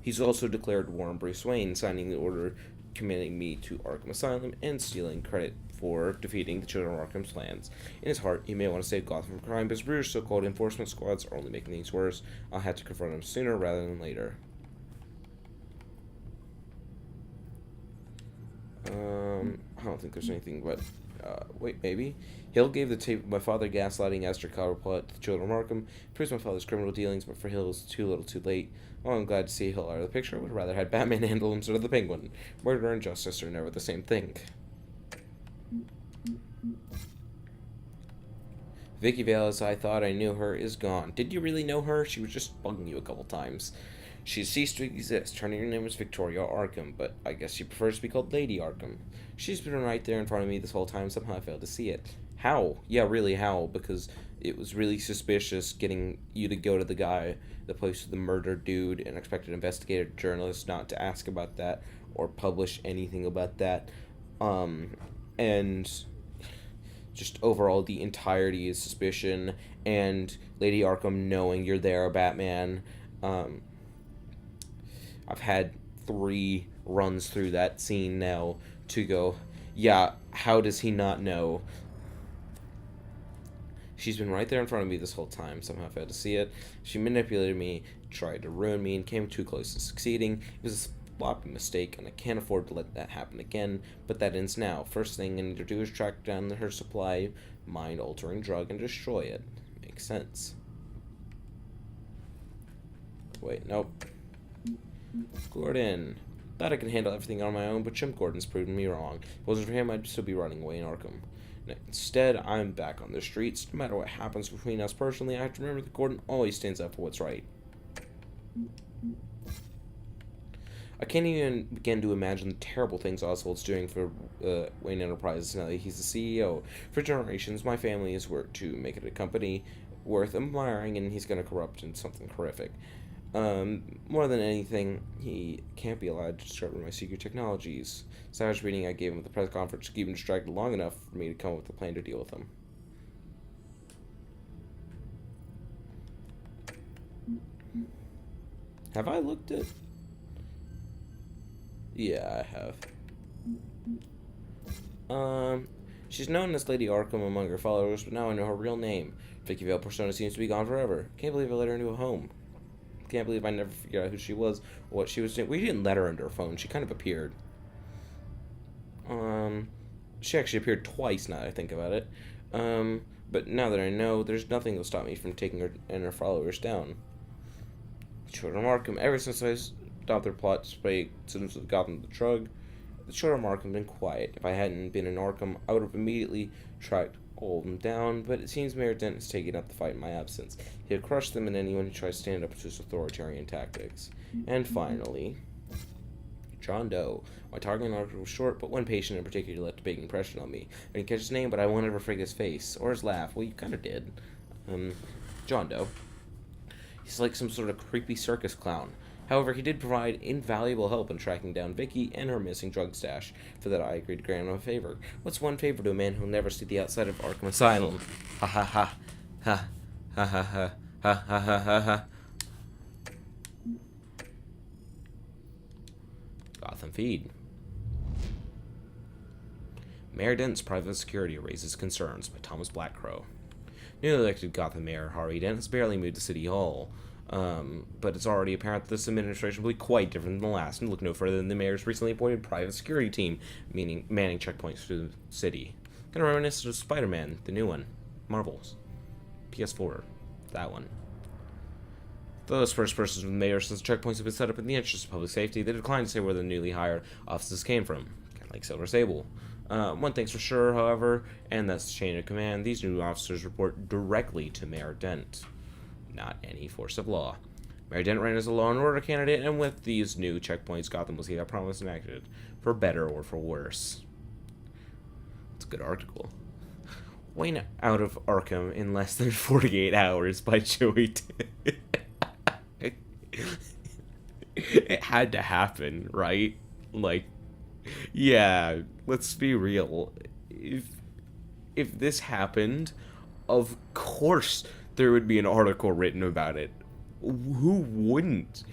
He's also declared war on Bruce Wayne, signing the order committing me to Arkham Asylum and stealing credit for defeating the Children of Arkham's plans. In his heart, he may want to save Gotham from crime, but his brutish so-called enforcement squads are only making things worse. I'll have to confront him sooner rather than later. I don't think there's anything, but wait, maybe. Hill gave the tape of my father gaslighting Esther Kyle plot to the Children of Arkham, proves my father's criminal dealings, but for Hill it's too little too late. While I'm glad to see Hill out of the picture, I would rather had Batman handle him instead of the Penguin. Murder and justice are never the same thing. Vicky Vale, as I thought I knew her, is gone. Did you really know her? She was just bugging you a couple times. She ceased to exist. Her name was Victoria Arkham, but I guess she prefers to be called Lady Arkham. She's been right there in front of me this whole time, somehow I failed to see it. How? Yeah, really, how? Because it was really suspicious getting you to go to the guy, the place with the murdered dude, and expect an investigative journalist not to ask about that or publish anything about that. And just overall, the entirety is suspicion, and Lady Arkham knowing you're there, Batman. I've had 3 runs through that scene now to go, yeah, how does he not know? She's been right there in front of me this whole time. Somehow I failed to see it. She manipulated me, tried to ruin me, and came too close to succeeding. It was a sloppy mistake, and I can't afford to let that happen again, but that ends now. First thing I need to do is track down her supply, mind-altering drug, and destroy it. Makes sense. Wait, nope. Gordon. Thought I could handle everything on my own, but Jim Gordon's proven me wrong. If it wasn't for him, I'd still be running away in Arkham. Instead, I'm back on the streets. No matter what happens between us personally, I have to remember that Gordon always stands up for what's right. I can't even begin to imagine the terrible things Oswald's doing for Wayne Enterprises now that he's the CEO. For generations, my family has worked to make it a company worth admiring, and he's going to corrupt into something horrific. More than anything, he can't be allowed to discover my secret technologies. Savage reading I gave him at the press conference to keep him distracted long enough for me to come up with a plan to deal with him. Have I looked at... Yeah, I have. She's known as Lady Arkham among her followers, but now I know her real name. Vicky Vale persona seems to be gone forever. Can't believe I let her into a home. Can't believe I never figured out who she was or what she was doing. We didn't let her into her phone. She kind of appeared. She actually appeared twice now that I think about it. But now that I know, there's nothing that'll stop me from taking her and her followers down. Children of Arkham, ever since I stopped their plot to spray citizens of Gotham the drug, the Children of Arkham have been quiet. If I hadn't been in Arkham, I would have immediately tracked hold them down, but it seems Mayor Dent is taking up the fight in my absence. He'll crush them and anyone who tries to stand up to his authoritarian tactics. And finally, John Doe. My targeting article was short, but one patient in particular left a big impression on me. I didn't catch his name, but I won't ever forget his face, or his laugh. Well, you kind of did. John Doe. He's like some sort of creepy circus clown. However, he did provide invaluable help in tracking down Vicky and her missing drug stash. For that, I agreed to grant him a favor. What's one favor to a man who'll never see the outside of Arkham Asylum? Ha ha ha. Ha ha ha ha. Ha ha ha ha ha. Gotham Feed. Mayor Dent's private security raises concerns by Thomas Blackcrow. Newly elected Gotham Mayor Harvey Dent has barely moved to City Hall, but it's already apparent that this administration will be quite different than the last, and look no further than the mayor's recently appointed private security team, meaning manning checkpoints through the city. Kind of reminiscent of Spider-Man, the new one, Marvel's, PS4, that one. Though those first persons from the mayor since checkpoints have been set up in the interest of public safety, they declined to say where the newly hired officers came from, kind of like Silver Sable. One thing's for sure, however, and that's the chain of command. These new officers report directly to Mayor Dent, not any force of law. Mayor Dent ran as a law and order candidate, and with these new checkpoints, Gotham will see that promise enacted, for better or for worse. It's a good article. Wayne out of Arkham in less than 48 hours by Joey It had to happen, right? Like, yeah, let's be real. If this happened, of course there would be an article written about it. Who wouldn't?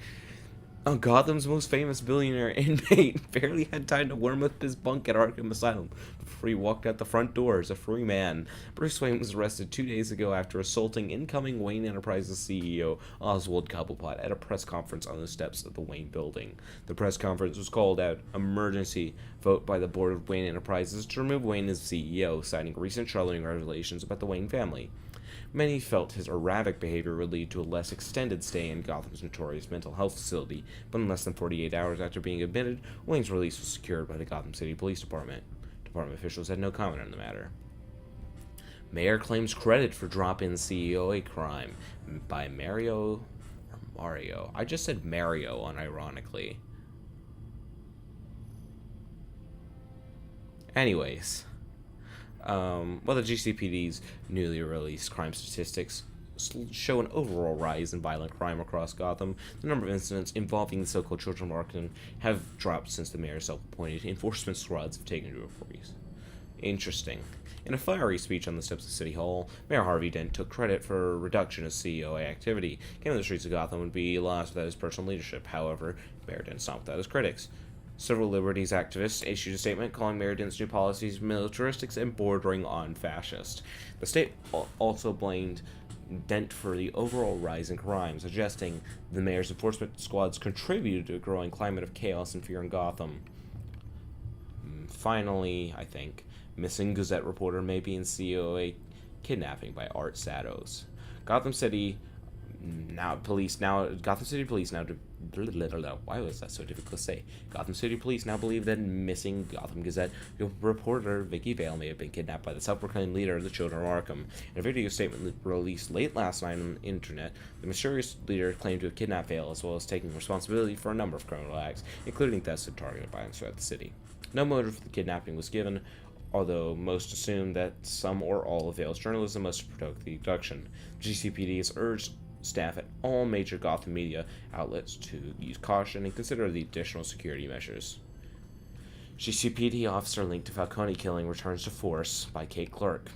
Gotham's most famous billionaire inmate barely had time to warm up his bunk at Arkham Asylum before he walked out the front door as a free man. Bruce Wayne was arrested 2 days ago after assaulting incoming Wayne Enterprises CEO Oswald Cobblepot at a press conference on the steps of the Wayne building. The press conference was called out emergency vote by the board of Wayne Enterprises to remove Wayne as CEO, citing recent troubling revelations about the Wayne family. Many felt his erratic behavior would lead to a less extended stay in Gotham's notorious mental health facility, but in less than 48 hours after being admitted, Wayne's release was secured by the Gotham City Police Department. Department officials had no comment on the matter. Mayor claims credit for drop-in COA crime by Mario. I just said Mario unironically. Anyways. The GCPD's newly released crime statistics show an overall rise in violent crime across Gotham. The number of incidents involving the so-called Children of Arkham have dropped since the mayor's self-appointed enforcement squads have taken to reports. Interesting. In a fiery speech on the steps of City Hall, Mayor Harvey Dent took credit for a reduction of COA activity. Getting the streets of Gotham would be lost without his personal leadership. However, Mayor Dent's not without his critics. Civil liberties activists issued a statement calling Mayor Dent's new policies militaristic and bordering on fascist. The state also blamed Dent for the overall rise in crime, suggesting the mayor's enforcement squads contributed to a growing climate of chaos and fear in Gotham. Finally, I think, missing Gazette reporter may be in COA kidnapping by Art Satos. Gotham City Police now why was that so difficult to say? Gotham City Police now believe that missing Gotham Gazette reporter Vicky Vale may have been kidnapped by the self-proclaimed leader of the Children of Arkham. In a video statement released late last night on the internet, the mysterious leader claimed to have kidnapped Vale as well as taking responsibility for a number of criminal acts, including thefts and targeted violence throughout the city. No motive for the kidnapping was given, although most assumed that some or all of Vale's journalism must have provoked the abduction. GCPD has urged staff at all major Gotham media outlets to use caution and consider the additional security measures. GCPD officer linked to Falcone killing returns to force by Kate Clark.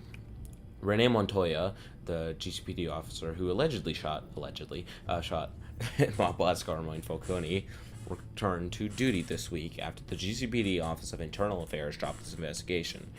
Renee Montoya, the GCPD officer who allegedly shot Bob Blatzcar and Mike Falcone, returned to duty this week after the GCPD Office of Internal Affairs dropped this investigation.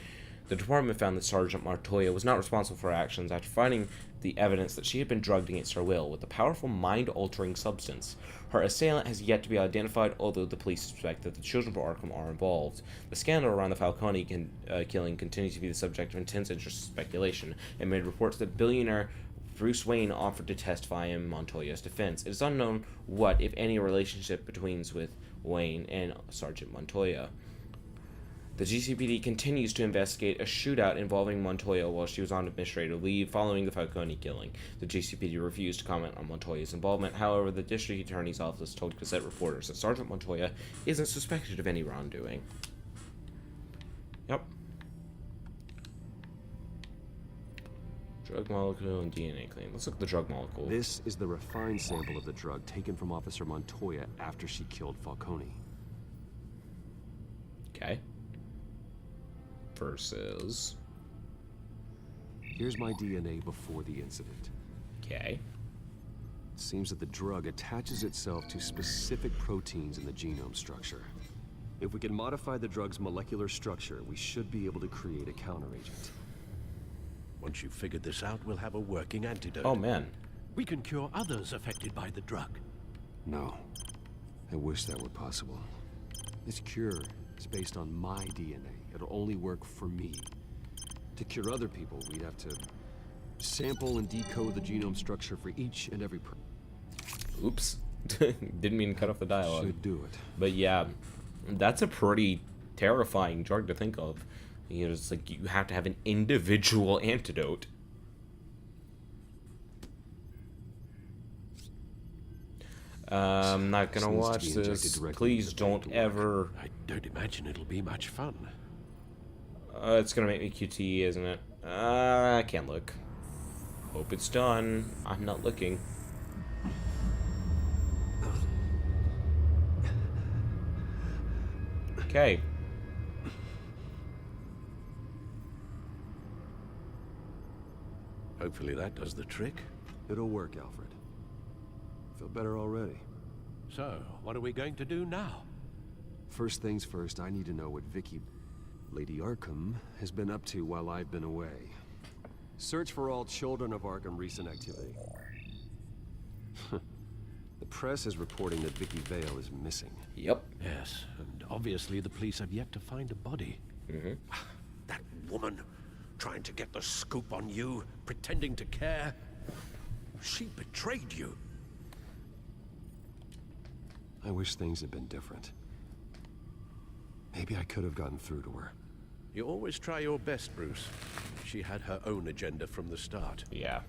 The department found that Sergeant Montoya was not responsible for her actions after finding the evidence that she had been drugged against her will with a powerful mind-altering substance. Her assailant has yet to be identified, although the police suspect that the Children of Arkham are involved. The scandal around the Falcone killing continues to be the subject of intense interest and speculation, and made reports that billionaire Bruce Wayne offered to testify in Montoya's defense. It is unknown what, if any, relationship between with Wayne and Sergeant Montoya. The GCPD continues to investigate a shootout involving Montoya while she was on administrative leave following the Falcone killing. The GCPD refused to comment on Montoya's involvement. However, the district attorney's office told Gazette reporters that Sergeant Montoya isn't suspected of any wrongdoing. Yep. Drug molecule and DNA claim. Let's look at the drug molecule. This is the refined sample of the drug taken from Officer Montoya after she killed Falcone. Okay. Versus... Here's my DNA before the incident. Okay. It seems that the drug attaches itself to specific proteins in the genome structure. If we can modify the drug's molecular structure, we should be able to create a counteragent. Once you've figured this out, we'll have a working antidote. Oh, man. We can cure others affected by the drug. No. I wish that were possible. This cure is based on my DNA. It'll only work for me. To cure other people, we'd have to sample and decode the genome structure for each and every person. Oops. Didn't mean to cut off the dialogue. Should do it. But yeah, that's a pretty terrifying drug to think of. You know, it's like you have to have an individual antidote. I'm not gonna watch this. Please don't ever. I don't imagine it'll be much fun. It's gonna make me QT, isn't it? I can't look. Hope it's done. I'm not looking. Okay. Hopefully that does the trick. It'll work, Alfred. Feel better already. So, what are we going to do now? First things first, I need to know what Lady Arkham, has been up to while I've been away. Search for all Children of Arkham recent activity. The press is reporting that Vicky Vale is missing. Yep. Yes, and obviously the police have yet to find a body. That woman, trying to get the scoop on you, pretending to care. She betrayed you. I wish things had been different. Maybe I could have gotten through to her. You always try your best, Bruce. She had her own agenda from the start. Yeah.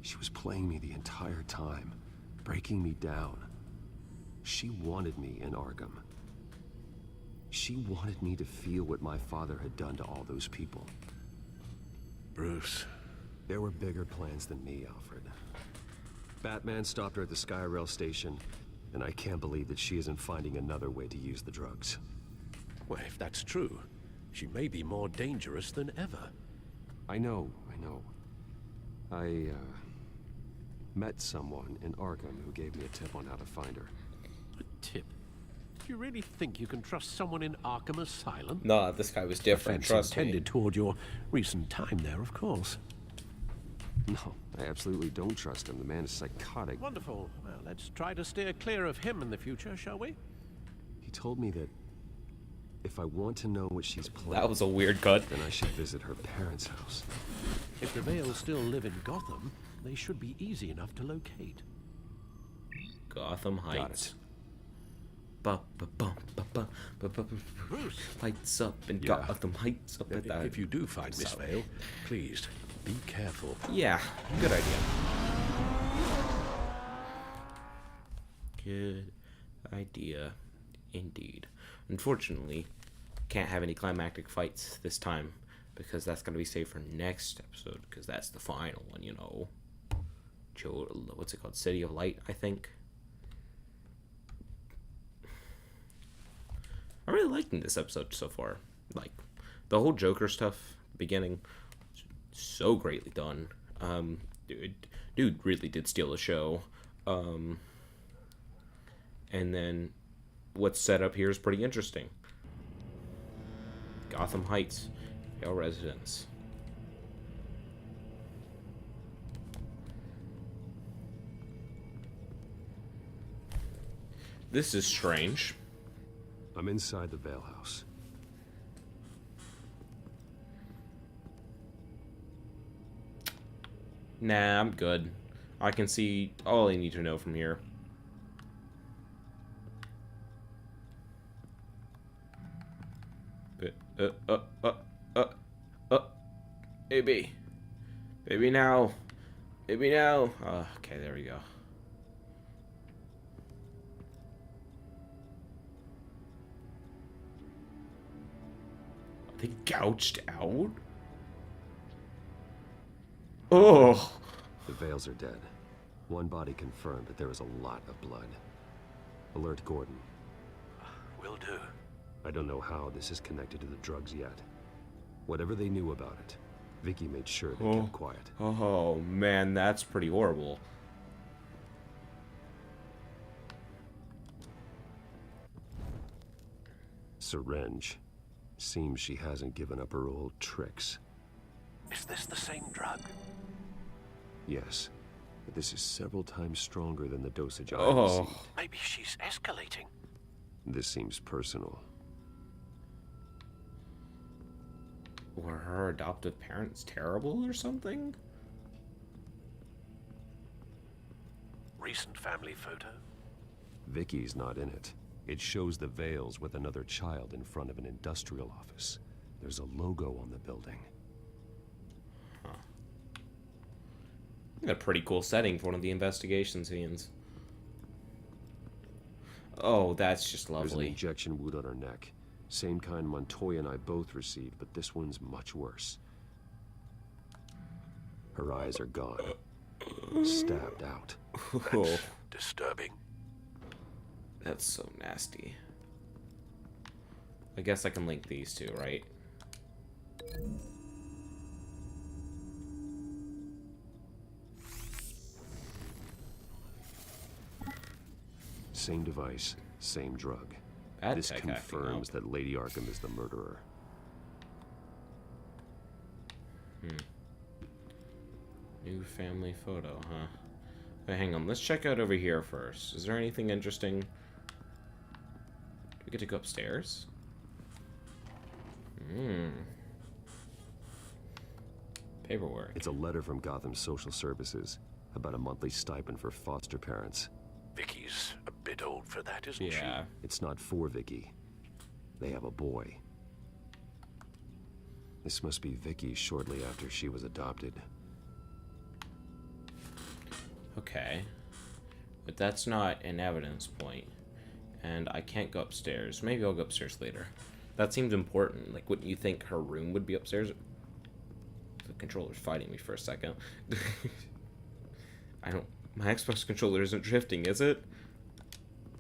She was playing me the entire time, breaking me down. She wanted me in Arkham. She wanted me to feel what my father had done to all those people. Bruce. There were bigger plans than me, Alfred. Batman stopped her at the Skyrail station, and I can't believe that she isn't finding another way to use the drugs. Well, if that's true, she may be more dangerous than ever. I know. I met someone in Arkham who gave me a tip on how to find her. A tip? Do you really think you can trust someone in Arkham Asylum? No, this guy was different, trust me. Intended toward your recent time there, of course. No, I absolutely don't trust him. The man is psychotic. Wonderful. Well, let's try to steer clear of him in the future, shall we? He told me that if I want to know what she's planning... That was a weird cut. Then I should visit her parents' house. If the Vales still live in Gotham, they should be easy enough to locate. Gotham Heights. Bruce. Lights up and Gotham Heights up at that. If you do find Miss Vale, please be careful. Yeah, good idea. Good idea, indeed. Unfortunately, can't have any climactic fights this time because that's going to be saved for next episode because that's the final one, you know. What's it called? City of Light, I think. I'm really liking this episode so far. Like, the whole Joker stuff, beginning, so greatly done. Dude really did steal the show. And then what's set up here is pretty interesting. Gotham Heights, Yale residents. This is strange. I'm inside the Vale House. Nah, I'm good. I can see all I need to know from here. But, Baby. Baby now. Baby now. Okay, there we go. Are they gouged out? Oh. The Vales are dead. One body confirmed, but there is a lot of blood. Alert Gordon. Will do. I don't know how this is connected to the drugs yet. Whatever they knew about it, Vicky made sure they kept quiet. Oh man, that's pretty horrible. Syringe. Seems she hasn't given up her old tricks. Is this the same drug? Yes, but this is several times stronger than the dosage I Oh. received. Maybe she's escalating. This seems personal. Were her adoptive parents terrible or something? Recent family photo? Vicky's not in it. It shows the Vales with another child in front of an industrial office. There's a logo on the building. A pretty cool setting for one of the investigation scenes. Oh, that's just lovely. There's an injection wound on her neck. Same kind Montoya and I both received, but this one's much worse. Her eyes are gone. Stabbed out. That's disturbing. That's so nasty. I guess I can link these two, right? Same device, same drug. Bad This tech confirms that Lady Arkham is the murderer. New family photo, huh? Wait, hang on. Let's check out over here first. Is there anything interesting? Do we get to go upstairs? Paperwork. It's a letter from Gotham Social Services about a monthly stipend for foster parents. Vicky's a bit old for that, isn't she? Yeah. It's not for Vicky. They have a boy. This must be Vicky shortly after she was adopted. Okay. But that's not an evidence point. And I can't go upstairs. Maybe I'll go upstairs later. That seems important. Like, wouldn't you think her room would be upstairs? The controller's fighting me for a second. My Xbox controller isn't drifting, is it?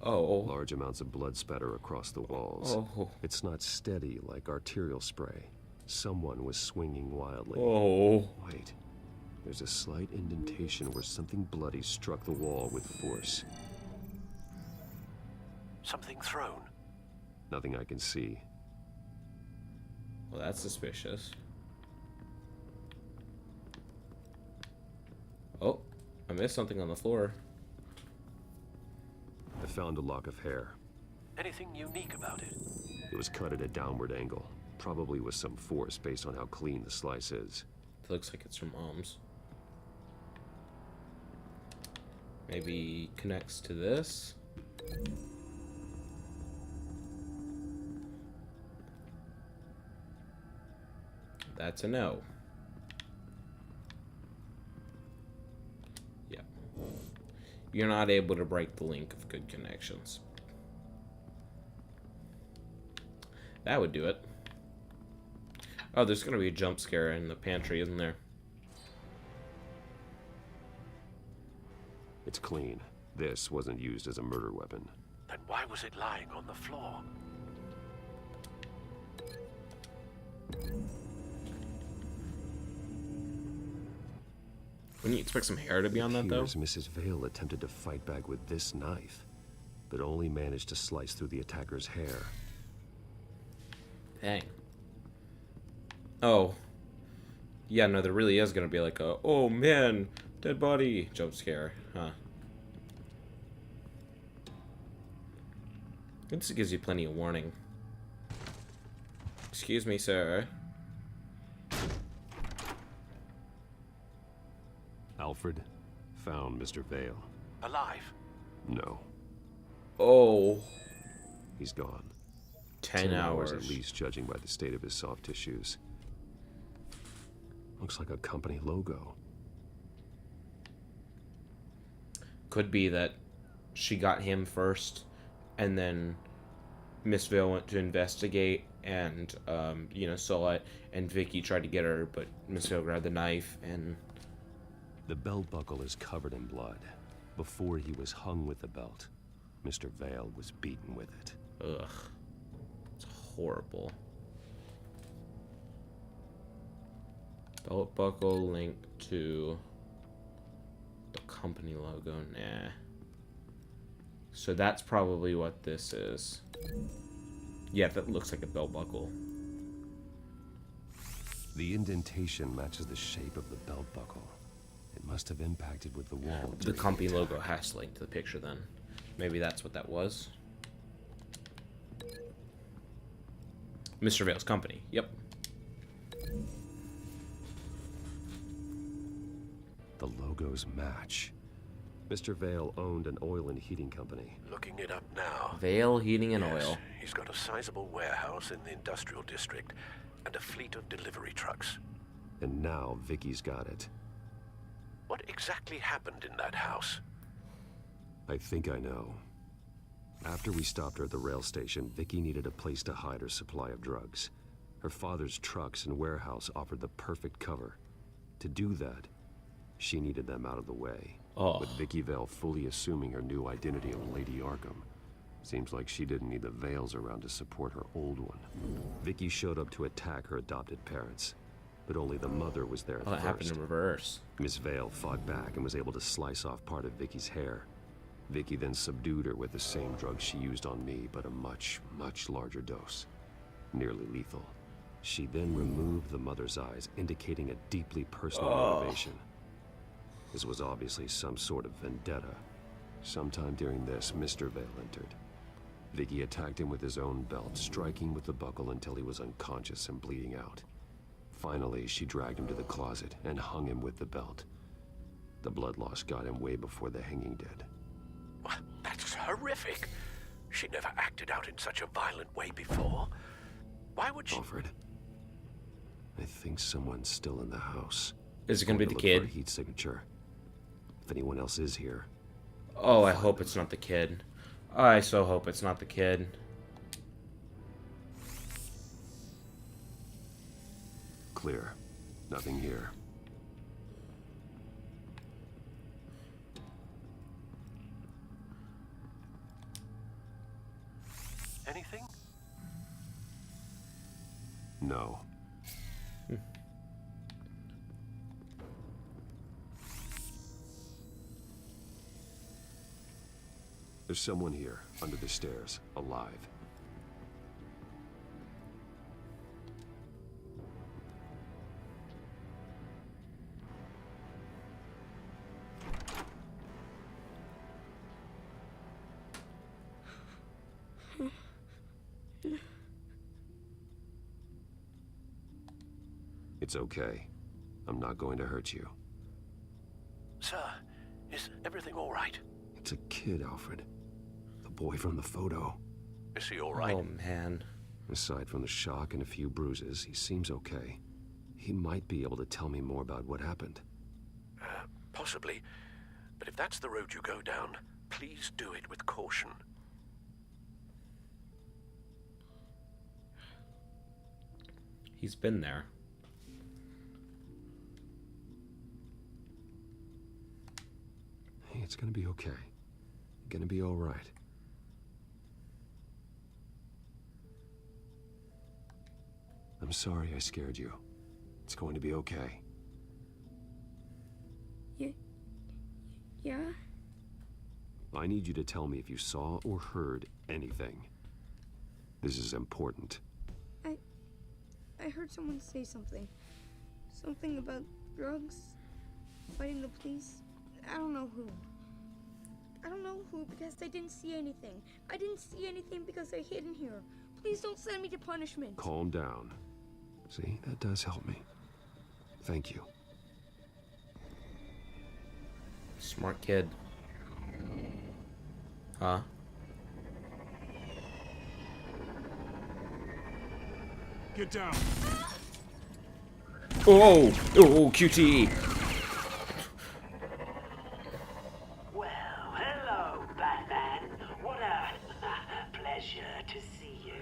Oh. Large amounts of blood spatter across the walls. Oh. It's not steady like arterial spray. Someone was swinging wildly. Oh. Wait. There's a slight indentation where something bloody struck the wall with force. Something thrown? Nothing I can see. Well, that's suspicious. Oh, I missed something on the floor. I found a lock of hair. Anything unique about it? It was cut at a downward angle. Probably with some force based on how clean the slice is. It looks like it's from Mom's. Maybe connects to this. That's a no. Yeah. You're not able to break the link of good connections. That would do it. Oh, there's gonna be a jump scare in the pantry, isn't there? It's clean. This wasn't used as a murder weapon. Then why was it lying on the floor? Wouldn't you expect some hair to be on that, though? Mrs. Vale attempted to fight back with this knife, but only managed to slice through the attacker's hair. Dang. Oh. Yeah, no, there really is gonna be like a, oh man, dead body jump scare, huh? This gives you plenty of warning. Excuse me, sir. Alfred found Mr. Vale. Alive? No. Oh. He's gone. 10 hours. at least, judging by the state of his soft tissues. Looks like a company logo. Could be that she got him first, and then Miss Vale went to investigate and, saw it, and Vicky tried to get her, but Miss Vale grabbed the knife, and... The belt buckle is covered in blood. Before he was hung with the belt, Mr. Vale was beaten with it. Ugh. It's horrible. Belt buckle linked to the company logo. Nah. So that's probably what this is. Yeah, that looks like a belt buckle. The indentation matches the shape of the belt buckle. It must have impacted with the wall. The company logo has to link to the picture then. Maybe that's what that was. Mr. Vale's company. Yep. The logos match. Mr. Vale owned an oil and heating company. Looking it up now. Vale Heating and Yes, Oil. He's got a sizable warehouse in the industrial district and a fleet of delivery trucks. And now Vicky's got it. What exactly happened in that house? I think I know. After we stopped her at the rail station, Vicky needed a place to hide her supply of drugs. Her father's trucks and warehouse offered the perfect cover. To do that, she needed them out of the way. With Vicky Vale fully assuming her new identity of Lady Arkham. Seems like she didn't need the Vales around to support her old one. Vicky showed up to attack her adopted parents, but only the mother was there at Oh, that happened in reverse. Miss Vale fought back and was able to slice off part of Vicky's hair. Vicky then subdued her with the same drug she used on me, but a much, much larger dose. Nearly lethal. She then removed the mother's eyes, indicating a deeply personal motivation. This was obviously some sort of vendetta. Sometime during this, Mr. Vale entered. Vicky attacked him with his own belt, striking with the buckle until he was unconscious and bleeding out. Finally, she dragged him to the closet and hung him with the belt. The blood loss got him way before the hanging did. That's horrific. She never acted out in such a violent way before. Why would she... Alfred, I think someone's still in the house. Is it gonna be the Look kid? for a heat signature. If anyone else is here. Oh, I hope it's not the kid. I so hope it's not the kid. Clear. Nothing here. Anything? No. There's someone here, under the stairs, alive. It's okay. I'm not going to hurt you. Sir, is everything all right? It's a kid, Alfred. The boy from the photo. Is he all right? Oh, man. Aside from the shock and a few bruises, he seems okay. He might be able to tell me more about what happened. Possibly. But if that's the road you go down, please do it with caution. He's been there. Hey, it's gonna be okay. Gonna be all right. I'm sorry I scared you. It's going to be okay. Yeah? I need you to tell me if you saw or heard anything. This is important. I heard someone say something. Something about drugs, fighting the police. I don't know who. I don't know who because I didn't see anything. I didn't see anything because I hid in here. Please don't send me to punishment. Calm down. See, that does help me. Thank you. Smart kid. Huh? Get down. Oh, QTE. Well, hello, Batman. What a pleasure to see you.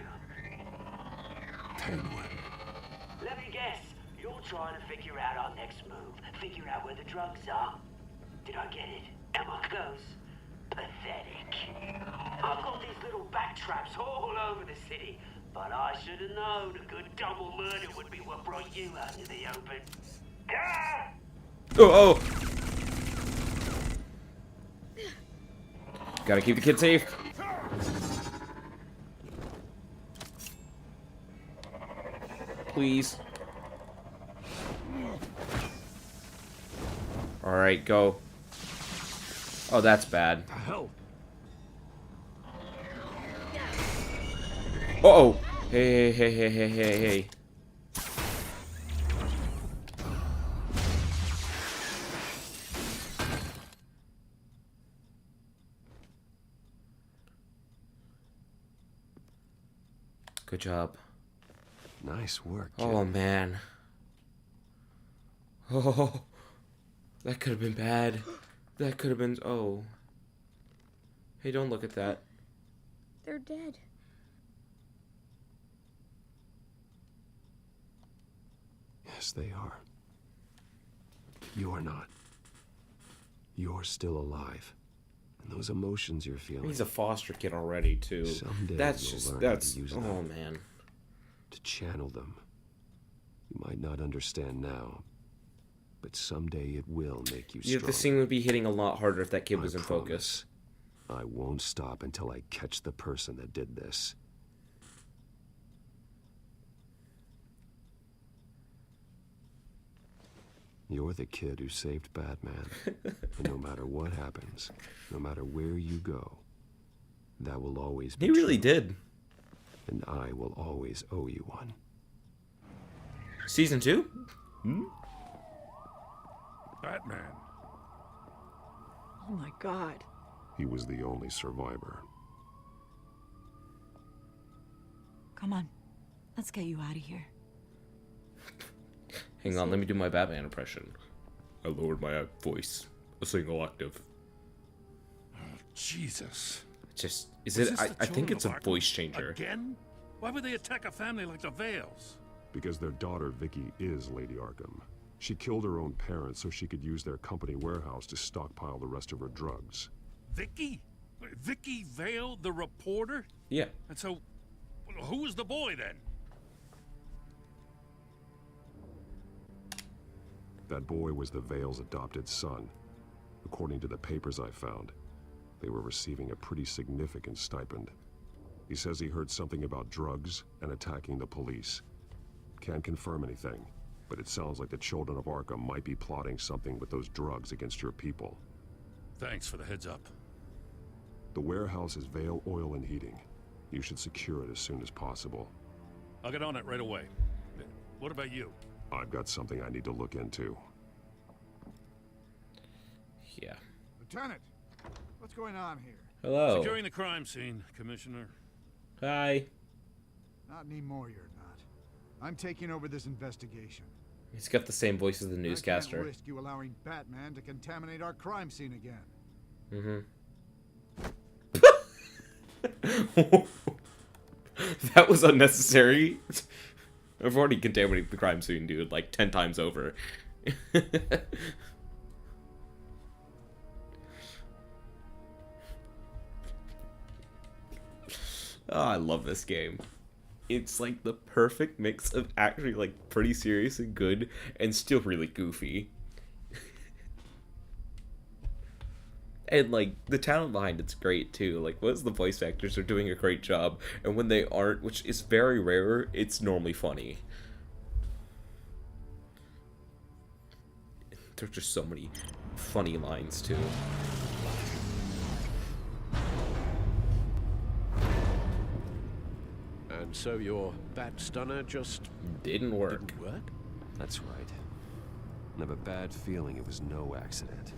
Penguin. Let me guess. You're trying to figure out our next move. Figure out where the drugs are. Did I get it? Am I close? Pathetic. I've got these little bat traps all over the city, but I should have known a good double murder would be what brought you out to the open. Ah! Oh. Gotta keep the kid safe. Please. Alright, go. Oh, that's bad. Hell. Uh-oh. Hey. Good job. Nice work, kid. Oh, man. Oh, that could have been bad. That could have been... Oh. Hey, don't look at that. They're dead. Yes, they are. You're not. You're still alive. And those emotions you're feeling... He's a foster kid already, too. Someday That's you'll just... learn That's... how to use Oh, them, man. to channel them. You might not understand now, but someday it will make you Yeah, strong. the scene would be hitting a lot harder if that kid was in focus. I won't stop until I catch the person that did this. You're the kid who saved Batman. And no matter what happens, no matter where you go, that will always be He really true. did. And I will always owe you one. Season 2? Batman. Oh my god. He was the only survivor. Come on. Let's get you out of here. Hang on, let me do my Batman impression. I lowered my voice a single octave. Oh, Jesus. Just, is Was it? this the I think Children it's a of Arkham voice changer. Again? Why would they attack a family like the Vales? Because their daughter, Vicky, is Lady Arkham. She killed her own parents so she could use their company warehouse to stockpile the rest of her drugs. Vicky? Vicky Vale, the reporter? Yeah. And so, who was the boy then? That boy was the Vale's adopted son. According to the papers I found, they were receiving a pretty significant stipend. He says he heard something about drugs and attacking the police. Can't confirm anything, but it sounds like the Children of Arkham might be plotting something with those drugs against your people. Thanks for the heads up. The warehouse is Vale Oil and Heating. You should secure it as soon as possible. I'll get on it right away. What about you? I've got something I need to look into. Yeah. Lieutenant, what's going on here? Hello. Securing the crime scene, Commissioner. Hi. Not anymore, you're not. I'm taking over this investigation. He's got the same voice as the I newscaster. can't risk you allowing Batman to contaminate our crime scene again. That was unnecessary. I've already contaminated the crime scene, dude, like 10 times over. Oh, I love this game. It's like the perfect mix of actually like pretty serious and good and still really goofy. And like the talent behind it's great too. Like once the voice actors are doing a great job, and when they aren't, which is very rare, it's normally funny. There's just so many funny lines too. And so your bat stunner just didn't work. Didn't work? That's right. I have a bad feeling it was no accident.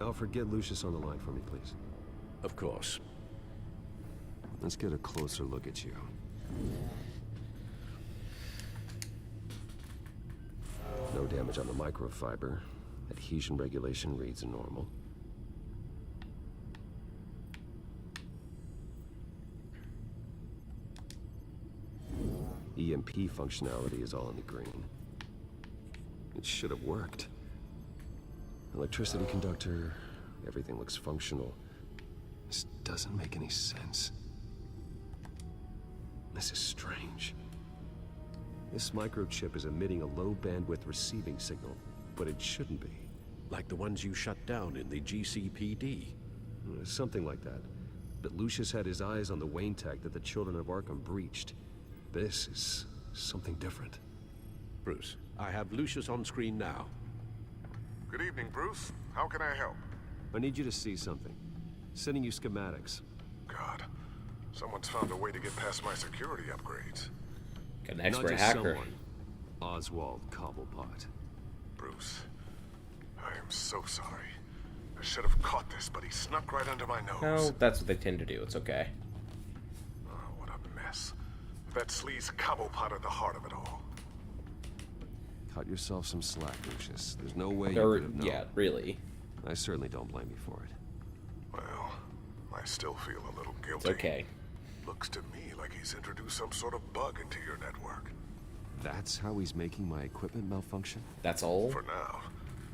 Alfred, get Lucius on the line for me, please. Of course. Let's get a closer look at you. No damage on the microfiber. Adhesion regulation reads normal. EMP functionality is all in the green. It should have worked. Electricity conductor, everything looks functional. This doesn't make any sense. This is strange. This microchip is emitting a low bandwidth receiving signal, but it shouldn't be. Like the ones you shut down in the GCPD. Something like that. But Lucius had his eyes on the Wayne tech that the Children of Arkham breached. This is something different. Bruce, I have Lucius on screen now. Good evening, Bruce. How can I help? I need you to see something. Sending you schematics. God, someone's found a way to get past my security upgrades. Got an expert Not just hacker. someone. Oswald Cobblepot. Bruce, I am so sorry. I should have caught this, but he snuck right under my nose. No, that's what they tend to do. It's okay. Oh, what a mess. That sleaze Cobblepot at the heart of it all. Cut yourself some slack, Lucius. There's no way Or- you could have known. yeah, really. I certainly don't blame you for it. Well, I still feel a little It's guilty. okay. Looks to me like he's introduced some sort of bug into your network. That's how he's making my equipment malfunction? That's all? For now.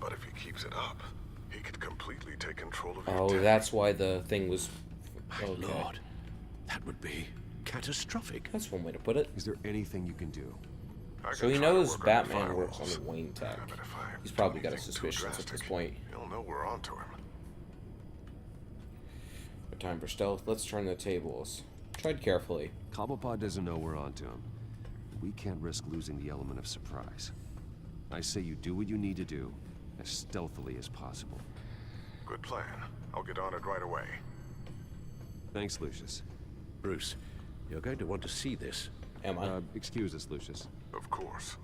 But if he keeps it up, he could completely take control of your Oh, tech. that's why the thing was... My Okay. lord, that would be catastrophic. That's one way to put it. Is there anything you can do? So he knows Batman works on the Wayne tech. He's probably got his suspicions at this point. He'll know we're onto him. No time for stealth. Let's turn the tables. Tread carefully. Cobblepot doesn't know we're onto him. We can't risk losing the element of surprise. I say you do what you need to do, as stealthily as possible. Good plan. I'll get on it right away. Thanks, Lucius. Bruce, you're going to want to see this. Am I? Excuse us, Lucius. Of course.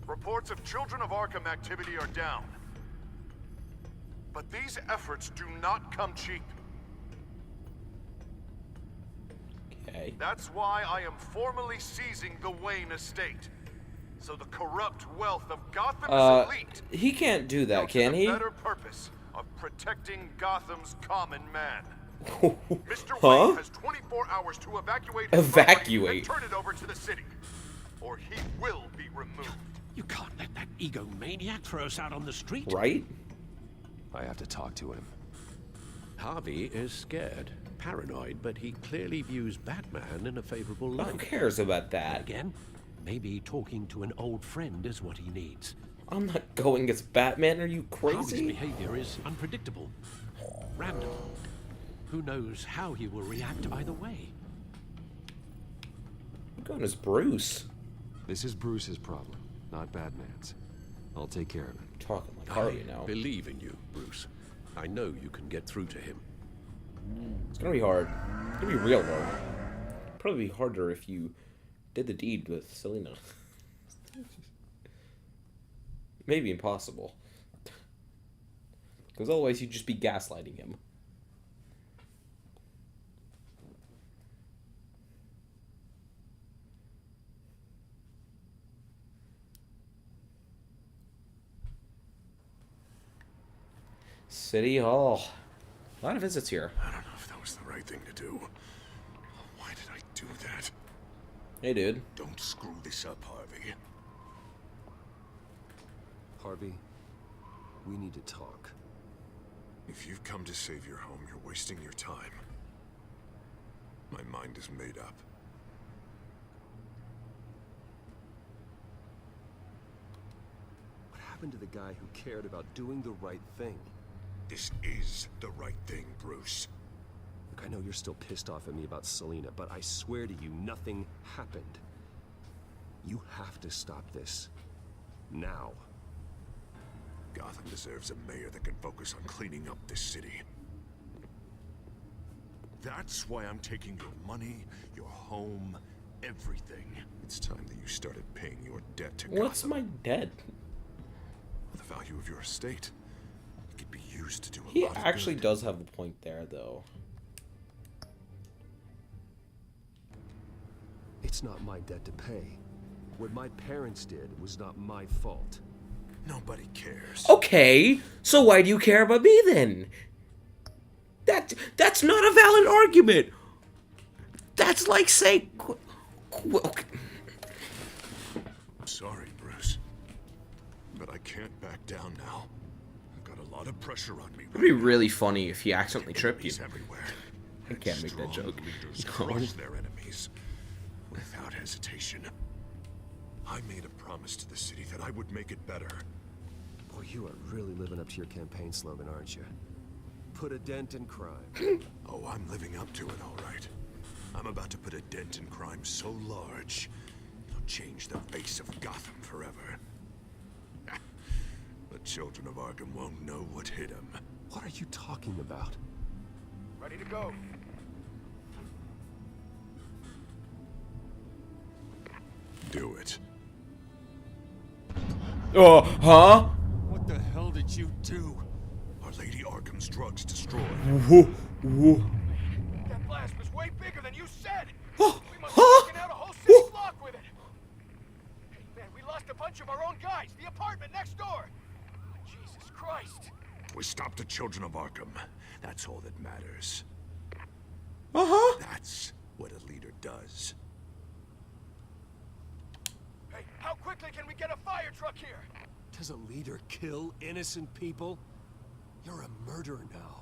Reports of Children of Arkham activity are down. But these efforts do not come cheap. Okay. That's why I am formally seizing the Wayne estate. So the corrupt wealth of Gotham's elite He can't do that, go to can the he? better purpose of protecting Gotham's common man. Mr. Huh? Wayne has 24 hours to evacuate his Evacuate. property and turn it over to the city, or he will be removed. You can't let that egomaniac throw us out on the street. Right? I have to talk to him. Harvey is scared, paranoid, but he clearly views Batman in a favorable light. Who cares about that? Again, maybe talking to an old friend is what he needs. I'm not going as Batman. Are you Harvey's crazy? behavior is unpredictable, random. Who knows how he will react either way? I'm going as Bruce. This is Bruce's problem, not Batman's. I'll take care of it. Talking like Harvey I now. believe in you, Bruce. I know you can get through to him. It's gonna be hard. It's gonna be real hard. Probably be harder if you did the deed with Selina. Maybe impossible. Because otherwise you'd just be gaslighting him. City Hall. A lot of visits here. I don't know if that was the right thing to do. Why did I do that? Hey, dude. Don't screw this up, Harvey. Harvey, we need to talk. If you've come to save your home, you're wasting your time. My mind is made up. What happened to the guy who cared about doing the right thing? This is the right thing, Bruce. Look, I know you're still pissed off at me about Selina, but I swear to you, nothing happened. You have to stop this. Now. Gotham deserves a mayor that can focus on cleaning up this city. That's why I'm taking your money, your home, everything. It's time that you started paying your debt to What's Gotham. my debt? The value of your estate. It could be used to do a He lot of actually good. does have a point there, though. It's not my debt to pay. What my parents did was not my fault. Nobody cares. Okay, so why do you care about me then? That's not a valid argument. That's like saying... Okay. Sorry, Bruce. But I can't back down now. I've got a lot of pressure on me. It would be really funny if he accidentally tripped you. Everywhere. I can't make that joke. Leaders No. crush their enemies without hesitation. I made a promise to the city that I would make it better. Boy, you are really living up to your campaign slogan, aren't you? Put a dent in crime. Oh, I'm living up to it, all right. I'm about to put a dent in crime so large, it'll change the face of Gotham forever. The children of Arkham won't know what hit them. What are you talking about? Ready to go. Do it. Oh, huh? What the hell did you do? Our Lady Arkham's drugs destroyed. Whoa, whoa. That blast was way bigger than you said. Oh, We must have taken out a whole city block with it. Hey, man, we lost a bunch of our own guys. The apartment next door. Jesus Christ. We stopped the children of Arkham. That's all that matters. Uh-huh. That's what a leader does. Hey, how quickly can we get a fire truck here? Does a leader kill innocent people? You're a murderer now.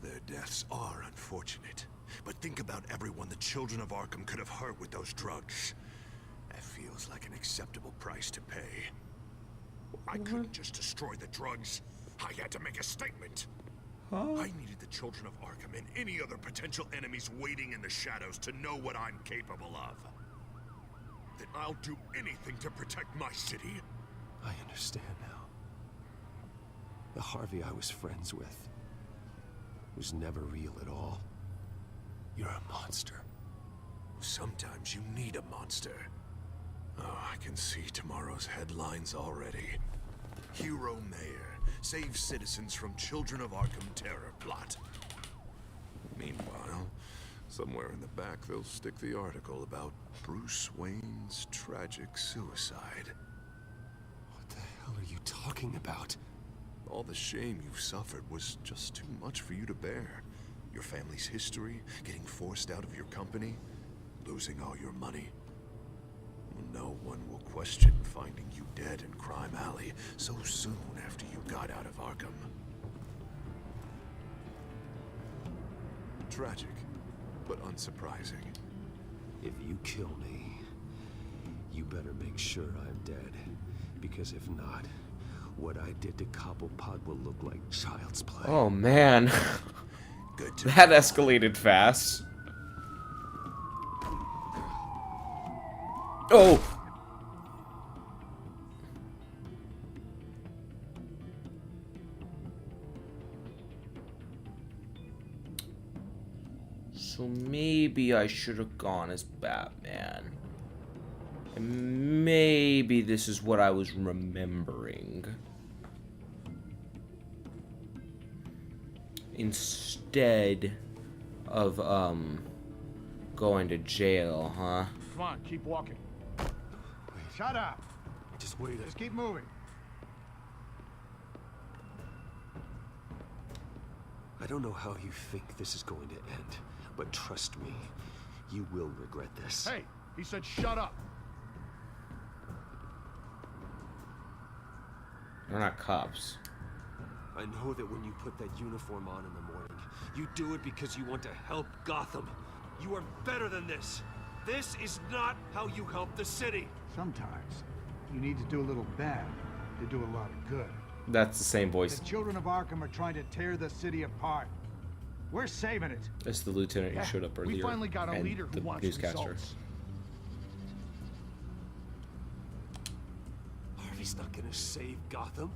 Their deaths are unfortunate. But think about everyone the children of Arkham could have hurt with those drugs. That feels like an acceptable price to pay. I couldn't just destroy the drugs. I had to make a statement. I needed the children of Arkham and any other potential enemies waiting in the shadows to know what I'm capable of. That I'll do anything to protect my city. I understand now. The Harvey I was friends with was never real at all. You're a monster. Sometimes you need a monster. Oh, I can see tomorrow's headlines already. Hero Mayor saves citizens from Children of Arkham terror plot. Meanwhile, somewhere in the back they'll stick the article about Bruce Wayne's tragic suicide. What the hell are you talking about? All the shame you've suffered was just too much for you to bear. Your family's history, getting forced out of your company, losing all your money. No one will question finding you dead in Crime Alley so soon after you got out of Arkham. Tragic, but unsurprising. If you kill me, you better make sure I'm dead. Because if not, what I did to Cobblepot will look like child's play. Oh, man. Good That escalated fast. Oh! So maybe I should have gone as Batman. And maybe this is what I was remembering. Instead of, going to jail, huh? Come on, keep walking. Shut up. Just wait. Just keep moving. I don't know how you think this is going to end, but trust me, you will regret this. Hey, he said shut up. They're not cops. I know that when you put that uniform on in the morning, you do it because you want to help Gotham. You are better than this. This is not how you help the city. Sometimes you need to do a little bad to do a lot of good. That's the same voice. The children of Arkham are trying to tear the city apart. We're saving it. That's the lieutenant who showed up earlier. We finally got a and leader who the wants newscaster. results. Harvey's not gonna save Gotham.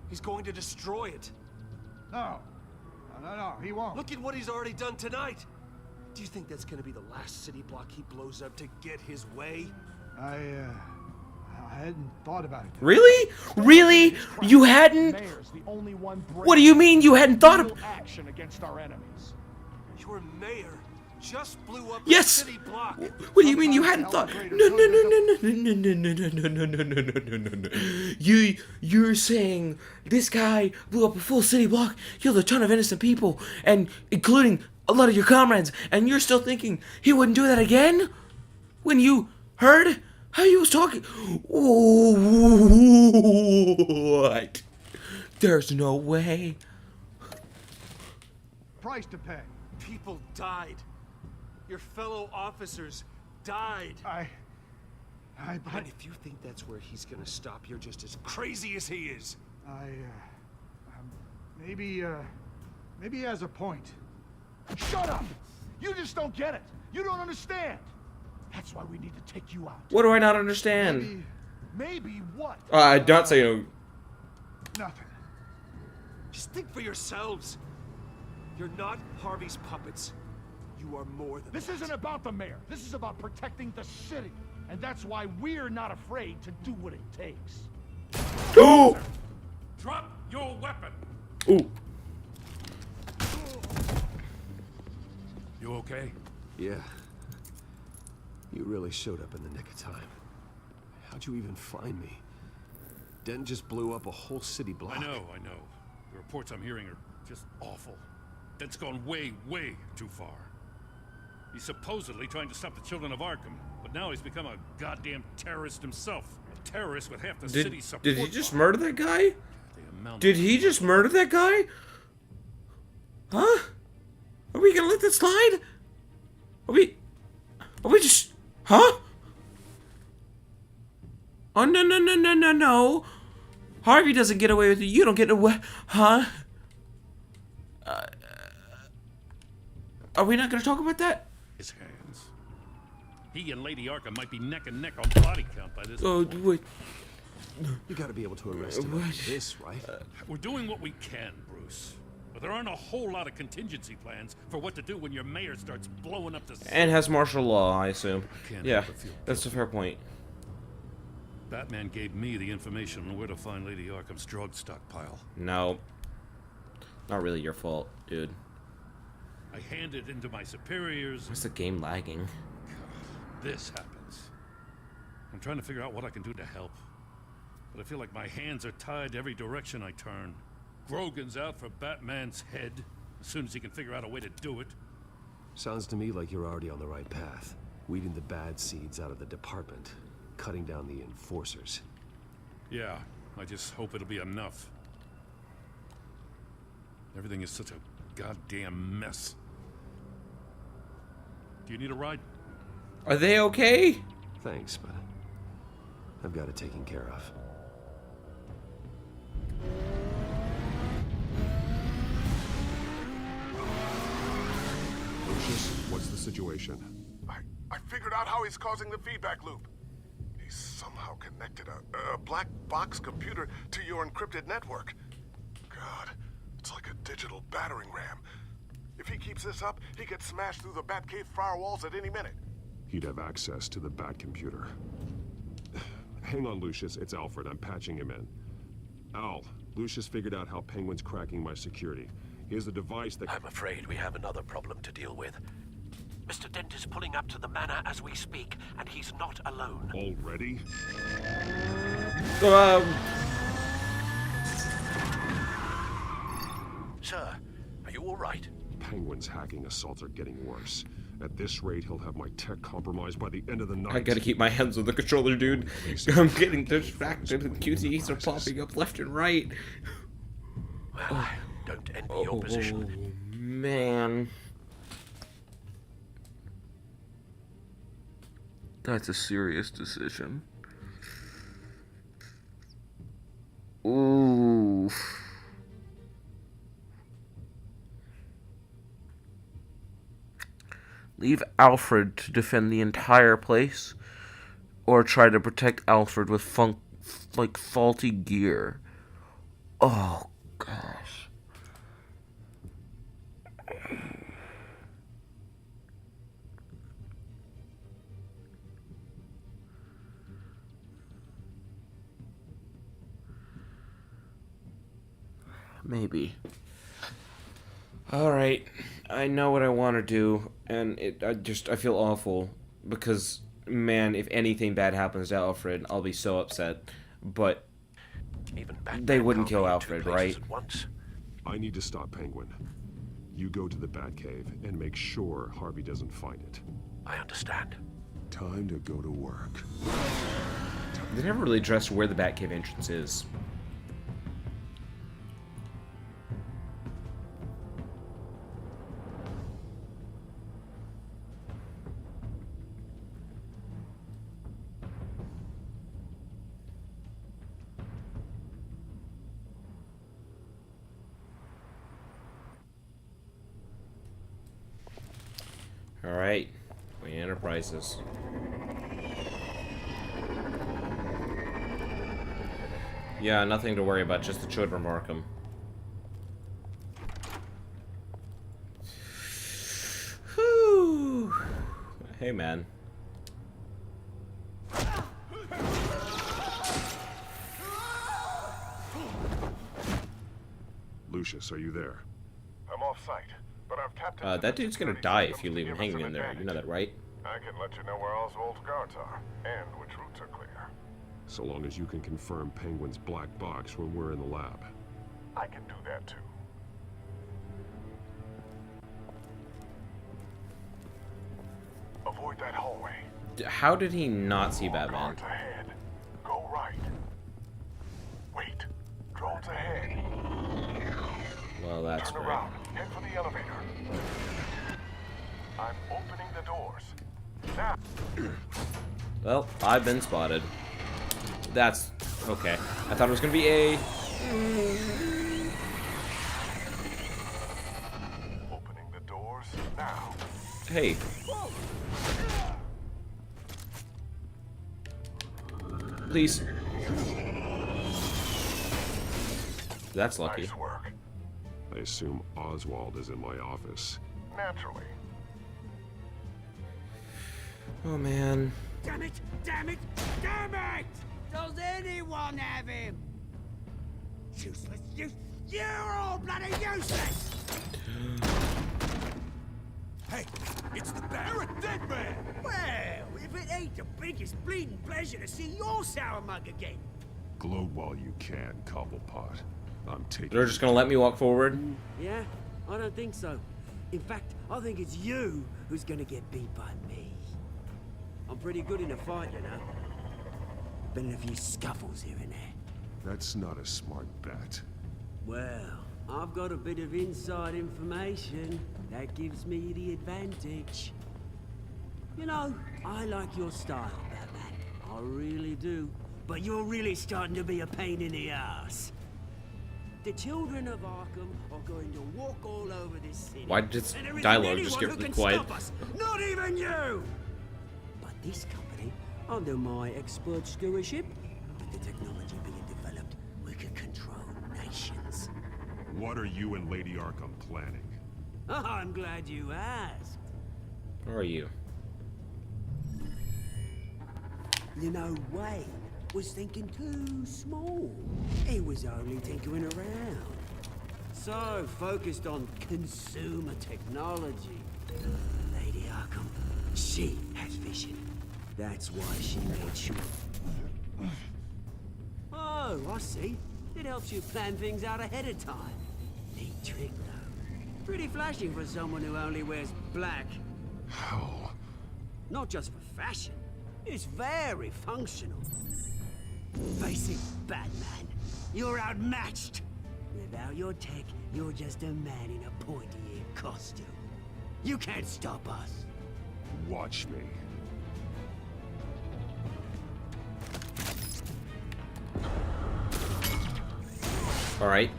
He's going to destroy it. No, he won't. Look at what he's already done tonight. Do you think that's gonna be the last city block he blows up to get his way? I hadn't thought about it. Really? Really? You hadn't? Mayor's the only one What do you mean you hadn't thought of? action against our enemies. You're mayor? just blew up Yes! the city block. What do you mean you hadn't thought? No. You're saying this guy blew up a full city block, killed a ton of innocent people, and including a lot of your comrades, and you're still thinking he wouldn't do that again? When you heard how he was talking? What? There's no way. Price to pay. People died. Your fellow officers died. And if you think that's where he's gonna stop, you're just as crazy as he is. Maybe he has a point. Shut up! You just don't get it. You don't understand. That's why we need to take you out. What do I not understand? Maybe what? I don't say no. Nothing. Just think for yourselves. You're not Harvey's puppets. You are more than This isn't about the mayor. This is about protecting the city. And that's why we're not afraid to do what it takes. Oh! Drop your weapon. Ooh. You okay? Yeah. You really showed up in the nick of time. How'd you even find me? Den just blew up a whole city block. I know. The reports I'm hearing are just awful. Den's gone way, way too far. He's supposedly trying to stop the Children of Arkham, but now he's become a goddamn terrorist himself. A terrorist with half the city's support. Did he just murder that guy? Did he just murder that guy? Huh? Are we gonna let that slide? Are we just... Huh? Oh, no. Harvey doesn't get away with it. You don't get away... Huh? Are we not gonna talk about that? His hands. He and Lady Arkham might be neck and neck on body count by this point. Wait. You gotta be able to arrest him after this, right? We're doing what we can, Bruce. But there aren't a whole lot of contingency plans for what to do when your mayor starts blowing up the city. And has martial law, I assume. Can't Yeah, help but feel that's a fair point. Batman gave me the information on where to find Lady Arkham's drug stockpile. No. Not really your fault, dude. I handed it to my superiors. What's the game lagging? This happens. I'm trying to figure out what I can do to help. But I feel like my hands are tied every direction I turn. Grogan's out for Batman's head as soon as he can figure out a way to do it. Sounds to me like you're already on the right path. Weeding the bad seeds out of the department. Cutting down the enforcers. Yeah, I just hope it'll be enough. Everything is such a goddamn mess. Do you need a ride? Are they okay? Thanks, but I've got it taken care of. Lucius, what's the situation? I figured out how he's causing the feedback loop. He's somehow connected a black box computer to your encrypted network. God, it's like a digital battering ram. If he keeps this up, he could smash through the Batcave firewalls at any minute. He'd have access to the Bat computer. Hang on, Lucius. It's Alfred. I'm patching him in. Al, Lucius figured out how Penguin's cracking my security. He has a device that... I'm afraid we have another problem to deal with. Mr. Dent is pulling up to the manor as we speak, and he's not alone. Already? Sir, are you all right? Penguin's hacking assaults are getting worse. At this rate, he'll have my tech compromised by the end of the night. I gotta keep my hands on the controller, dude. I'm getting distracted and QTEs are popping up left and right. Well, I don't envy your position. Man. That's a serious decision. Ooh. Leave Alfred to defend the entire place, or try to protect Alfred with faulty gear. Oh gosh. Maybe. Alright, I know what I want to do, and I feel awful, because, man, if anything bad happens to Alfred, I'll be so upset, but they wouldn't kill Alfred, right? I need to stop Penguin. You go to the Batcave and make sure Harvey doesn't find it. I understand. Time to go to work. They never really addressed where the Batcave entrance is. Alright, Wayne Enterprises. Yeah, nothing to worry about, just the Children of Arkham. Whew. Hey, man. Lucius, are you there? I'm off site, but I've tapped into That dude's gonna die if you leave him hanging in there. You know that, right? I can let you know where Oswald's guards are, and which routes are clear. So long as you can confirm Penguin's black box when we're in the lab. I can do that too. Avoid that hallway. How did he not see Batman? Guards ahead. Go right. Wait. Drones ahead. Well, that's Turn great. around. Head for the elevator. I'm opening the doors. Now. Well, I've been spotted. That's okay. I thought it was gonna be a. Opening the doors now. Hey. Please. That's lucky. Nice work. I assume Oswald is in my office. Naturally. Oh man. Damn it! Damn it! Damn it! Does anyone have him? Useless! You're all bloody useless! Hey, it's the bat. You're a dead man! Well, if it ain't the biggest bleeding pleasure to see your sour mug again. Gloat while you can, Cobblepot. I'm taking. They're just gonna let me walk forward? Yeah? I don't think so. In fact, I think it's you who's gonna get beat by me. I'm pretty good in a fight, you know. Been in a few scuffles here and there. That's not a smart bet. Well, I've got a bit of inside information that gives me the advantage. You know, I like your style, Batman. I really do. But you're really starting to be a pain in the ass. The Children of Arkham are going to walk all over this city. Why did this and there isn't dialogue just anyone get who really can quiet? stop us. Not even you! But this company, under my expert stewardship, with the technology being developed, we can control nations. What are you and Lady Arkham planning? Oh, I'm glad you asked. Where are you? You know, Wayne was thinking too small. He was only tinkering around. So focused on consumer technology. Lady Arkham, she has vision. That's why she made sure. Oh, I see. It helps you plan things out ahead of time. Neat trick, though. Pretty flashing for someone who only wears black. Hell. Not just for fashion. It's very functional. Face it, Batman. You're outmatched. Without your tech, you're just a man in a pointy-eared costume. You can't stop us. Watch me. Alright.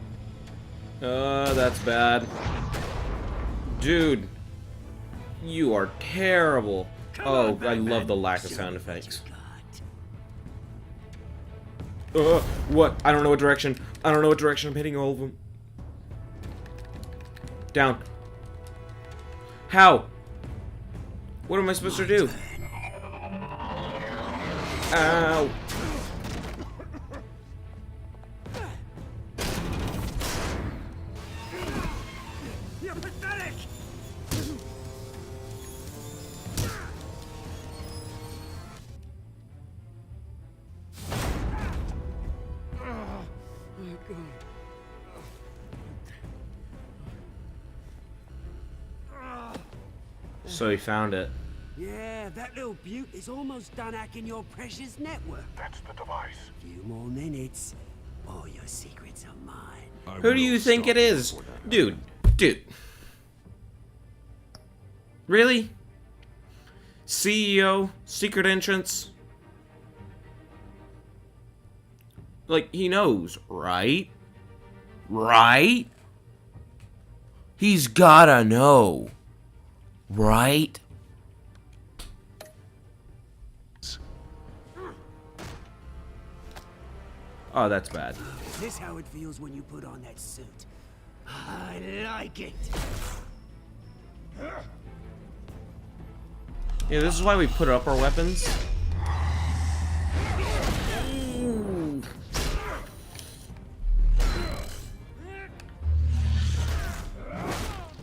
That's bad. Dude. You are terrible. Oh, I love the lack of sound effects. What? I don't know what direction. I don't know what direction I'm hitting all of them. Down. How? What am I supposed to do? Ow. pathetic! So he found it. Yeah, that little beaut is almost done hacking your precious network. That's the device. Few more minutes. All your secrets are mine. Who do you think it is? Dude. Really? CEO? Secret entrance? Like, he knows, right? Right? He's gotta know. Right? Oh, that's bad. Is this how it feels when you put on that suit? I like it. Yeah, this is why we put up our weapons.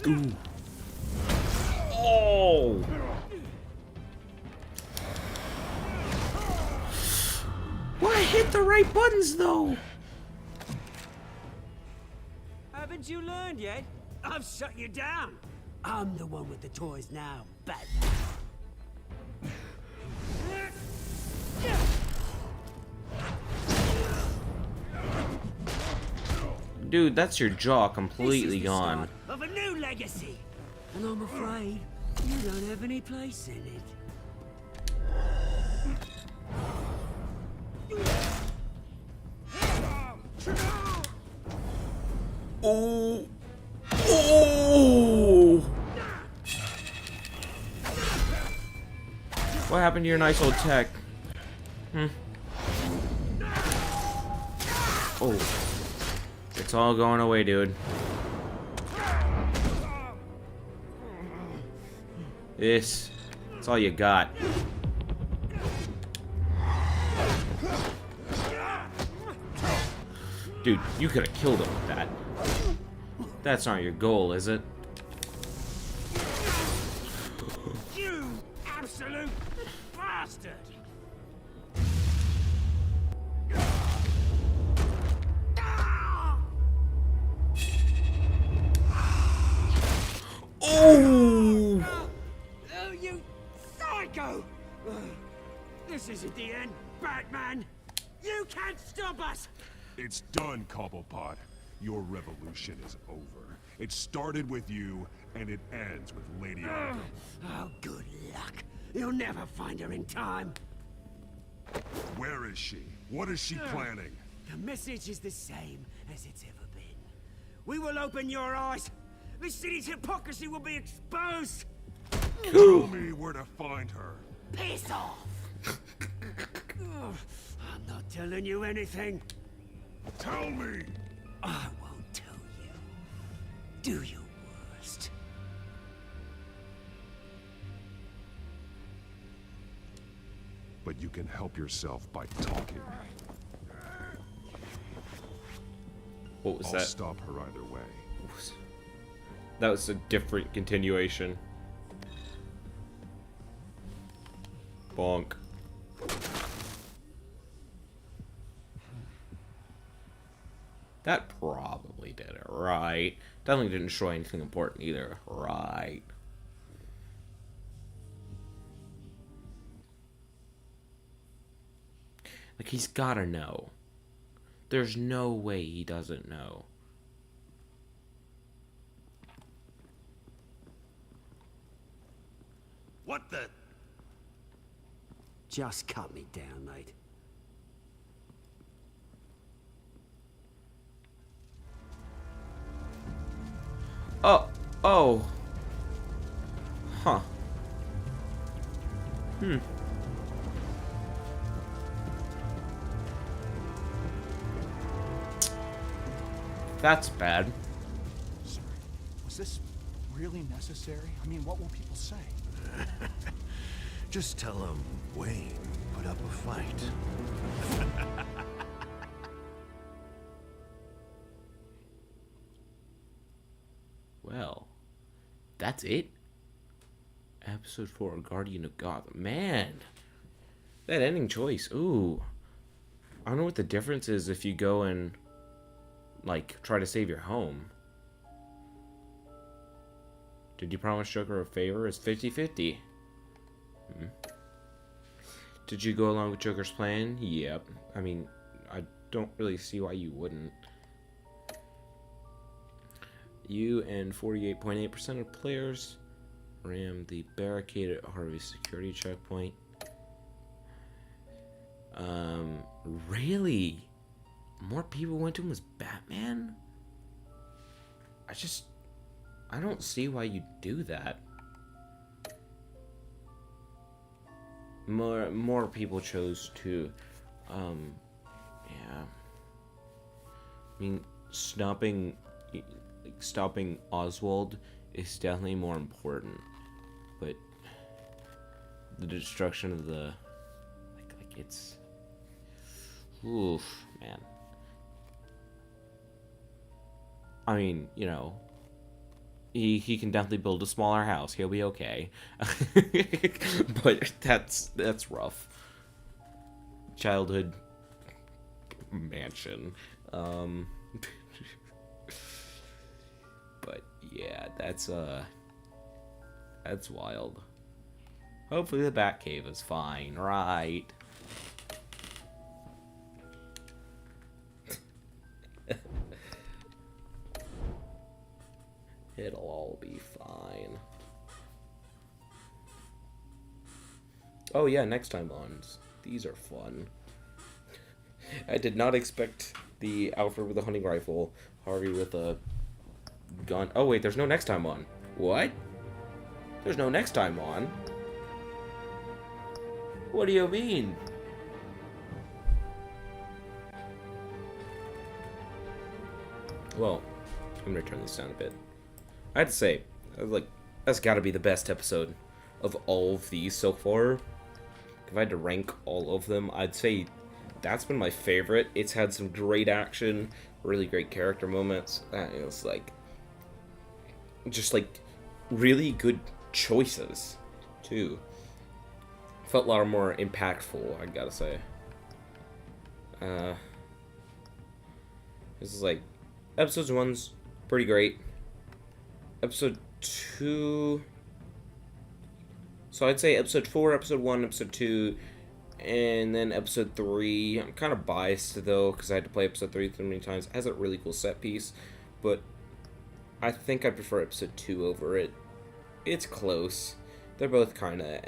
Ooh. Oh! Well, I hit the right buttons, though. Haven't you learned yet? I've shut you down. I'm the one with the toys now, Batman. Dude, that's your jaw completely gone. Of a new legacy, and I'm afraid you don't have any place in it. Oh! Oh! What happened to your nice old tech? Oh. It's all going away, dude. It's all you got. Dude, you could have killed him with that. That's not your goal, is it? You absolute bastard! Oh! Oh, you psycho! This isn't the end, Batman! You can't stop us! It's done, Cobblepot. Your revolution is over. It started with you, and it ends with Lady Arkham. Oh, good luck. You'll never find her in time. Where is she? What is she planning? The message is the same as it's ever been. We will open your eyes. The city's hypocrisy will be exposed. Tell me where to find her. Piss off. I'm not telling you anything. Tell me. I won't tell you. Do your worst. But you can help yourself by talking. What was I'll that? Stop her either way. That was a different continuation. Bonk. That probably did it, right? Definitely didn't destroy anything important either, right? Like, he's gotta know. There's no way he doesn't know. What the? Just cut me down, mate. Oh. Huh. That's bad. Sorry. Was this really necessary? I mean, what will people say? Just tell him Wayne put up a fight. Well, That's it? Episode 4, Guardian of Gotham. Man, that ending choice. Ooh. I don't know what the difference is if you go and, like, try to save your home. Did you promise Joker a favor? It's 50-50. Did you go along with Joker's plan? Yep. I mean, I don't really see why you wouldn't. You and 48.8% of players rammed the barricaded Harvey security checkpoint. Really? More people went to him as Batman? I don't see why you do that. More people chose to, yeah. I mean, stopping Oswald is definitely more important, but the destruction of the, like it's, oof, man. I mean, you know, he can definitely build a smaller house. He'll be okay. But that's rough. Childhood mansion. But yeah, that's wild. Hopefully the Batcave is fine, right? It'll all be fine. Oh yeah, next time ons. These are fun. I did not expect the Alfred with a hunting rifle, Harvey with a gun. Oh wait, there's no next time on. What? There's no next time on? What do you mean? Well, I'm gonna turn this down a bit. I had to say, like, that's gotta be the best episode of all of these so far. If I had to rank all of them, I'd say that's been my favorite. It's had some great action, really great character moments. It was like, just like, really good choices, too. Felt a lot more impactful, I gotta say. This is like, episode 1's pretty great. Episode 2, so I'd say episode 4, episode 1, episode 2, and then episode 3. I'm kind of biased though, because I had to play episode 3 so many times. It has a really cool set piece, but I think I prefer episode 2 over it. It's close. They're both kind of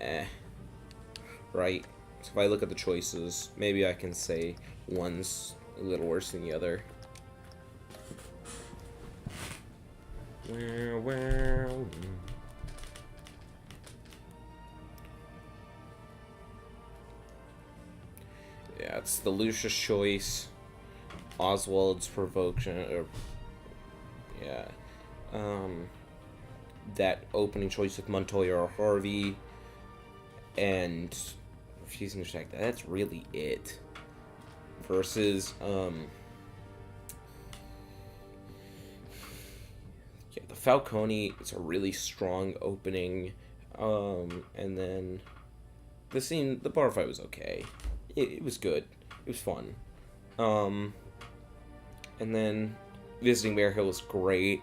right? So if I look at the choices, maybe I can say one's a little worse than the other. Well. Yeah, it's the Lucius choice, Oswald's provocation, or yeah, that opening choice with Montoya or Harvey, and refusing to check that. That's really it. Versus yeah, the Falcone, it's a really strong opening, and then the scene, the bar fight was okay. It was good. It was fun. And then visiting Bear Hill was great.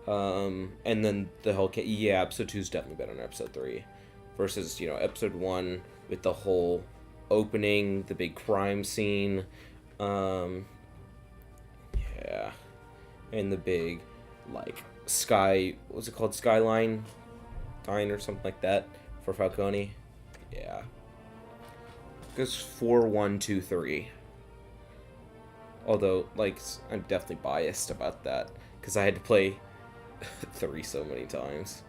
And then the whole yeah, episode 2 is definitely better than episode 3. Versus, you know, episode 1 with the whole opening, the big crime scene, yeah, and the big, like, what's it called, Skyline Dine or something like that for Falcone. Yeah. Goes 4, 1, 2, 3. Although, like, I'm definitely biased about that because I had to play 3 so many times.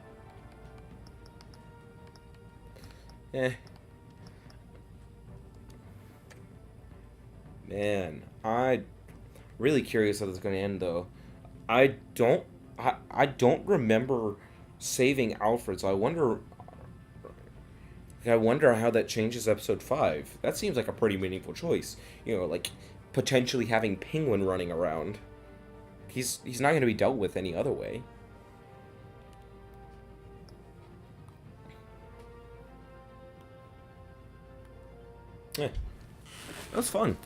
Man, I'm really curious how this is going to end, though. I don't remember saving Alfred, so I wonder how that changes episode 5. That seems like a pretty meaningful choice. You know, like, potentially having Penguin running around. He's not going to be dealt with any other way. Yeah, that was fun.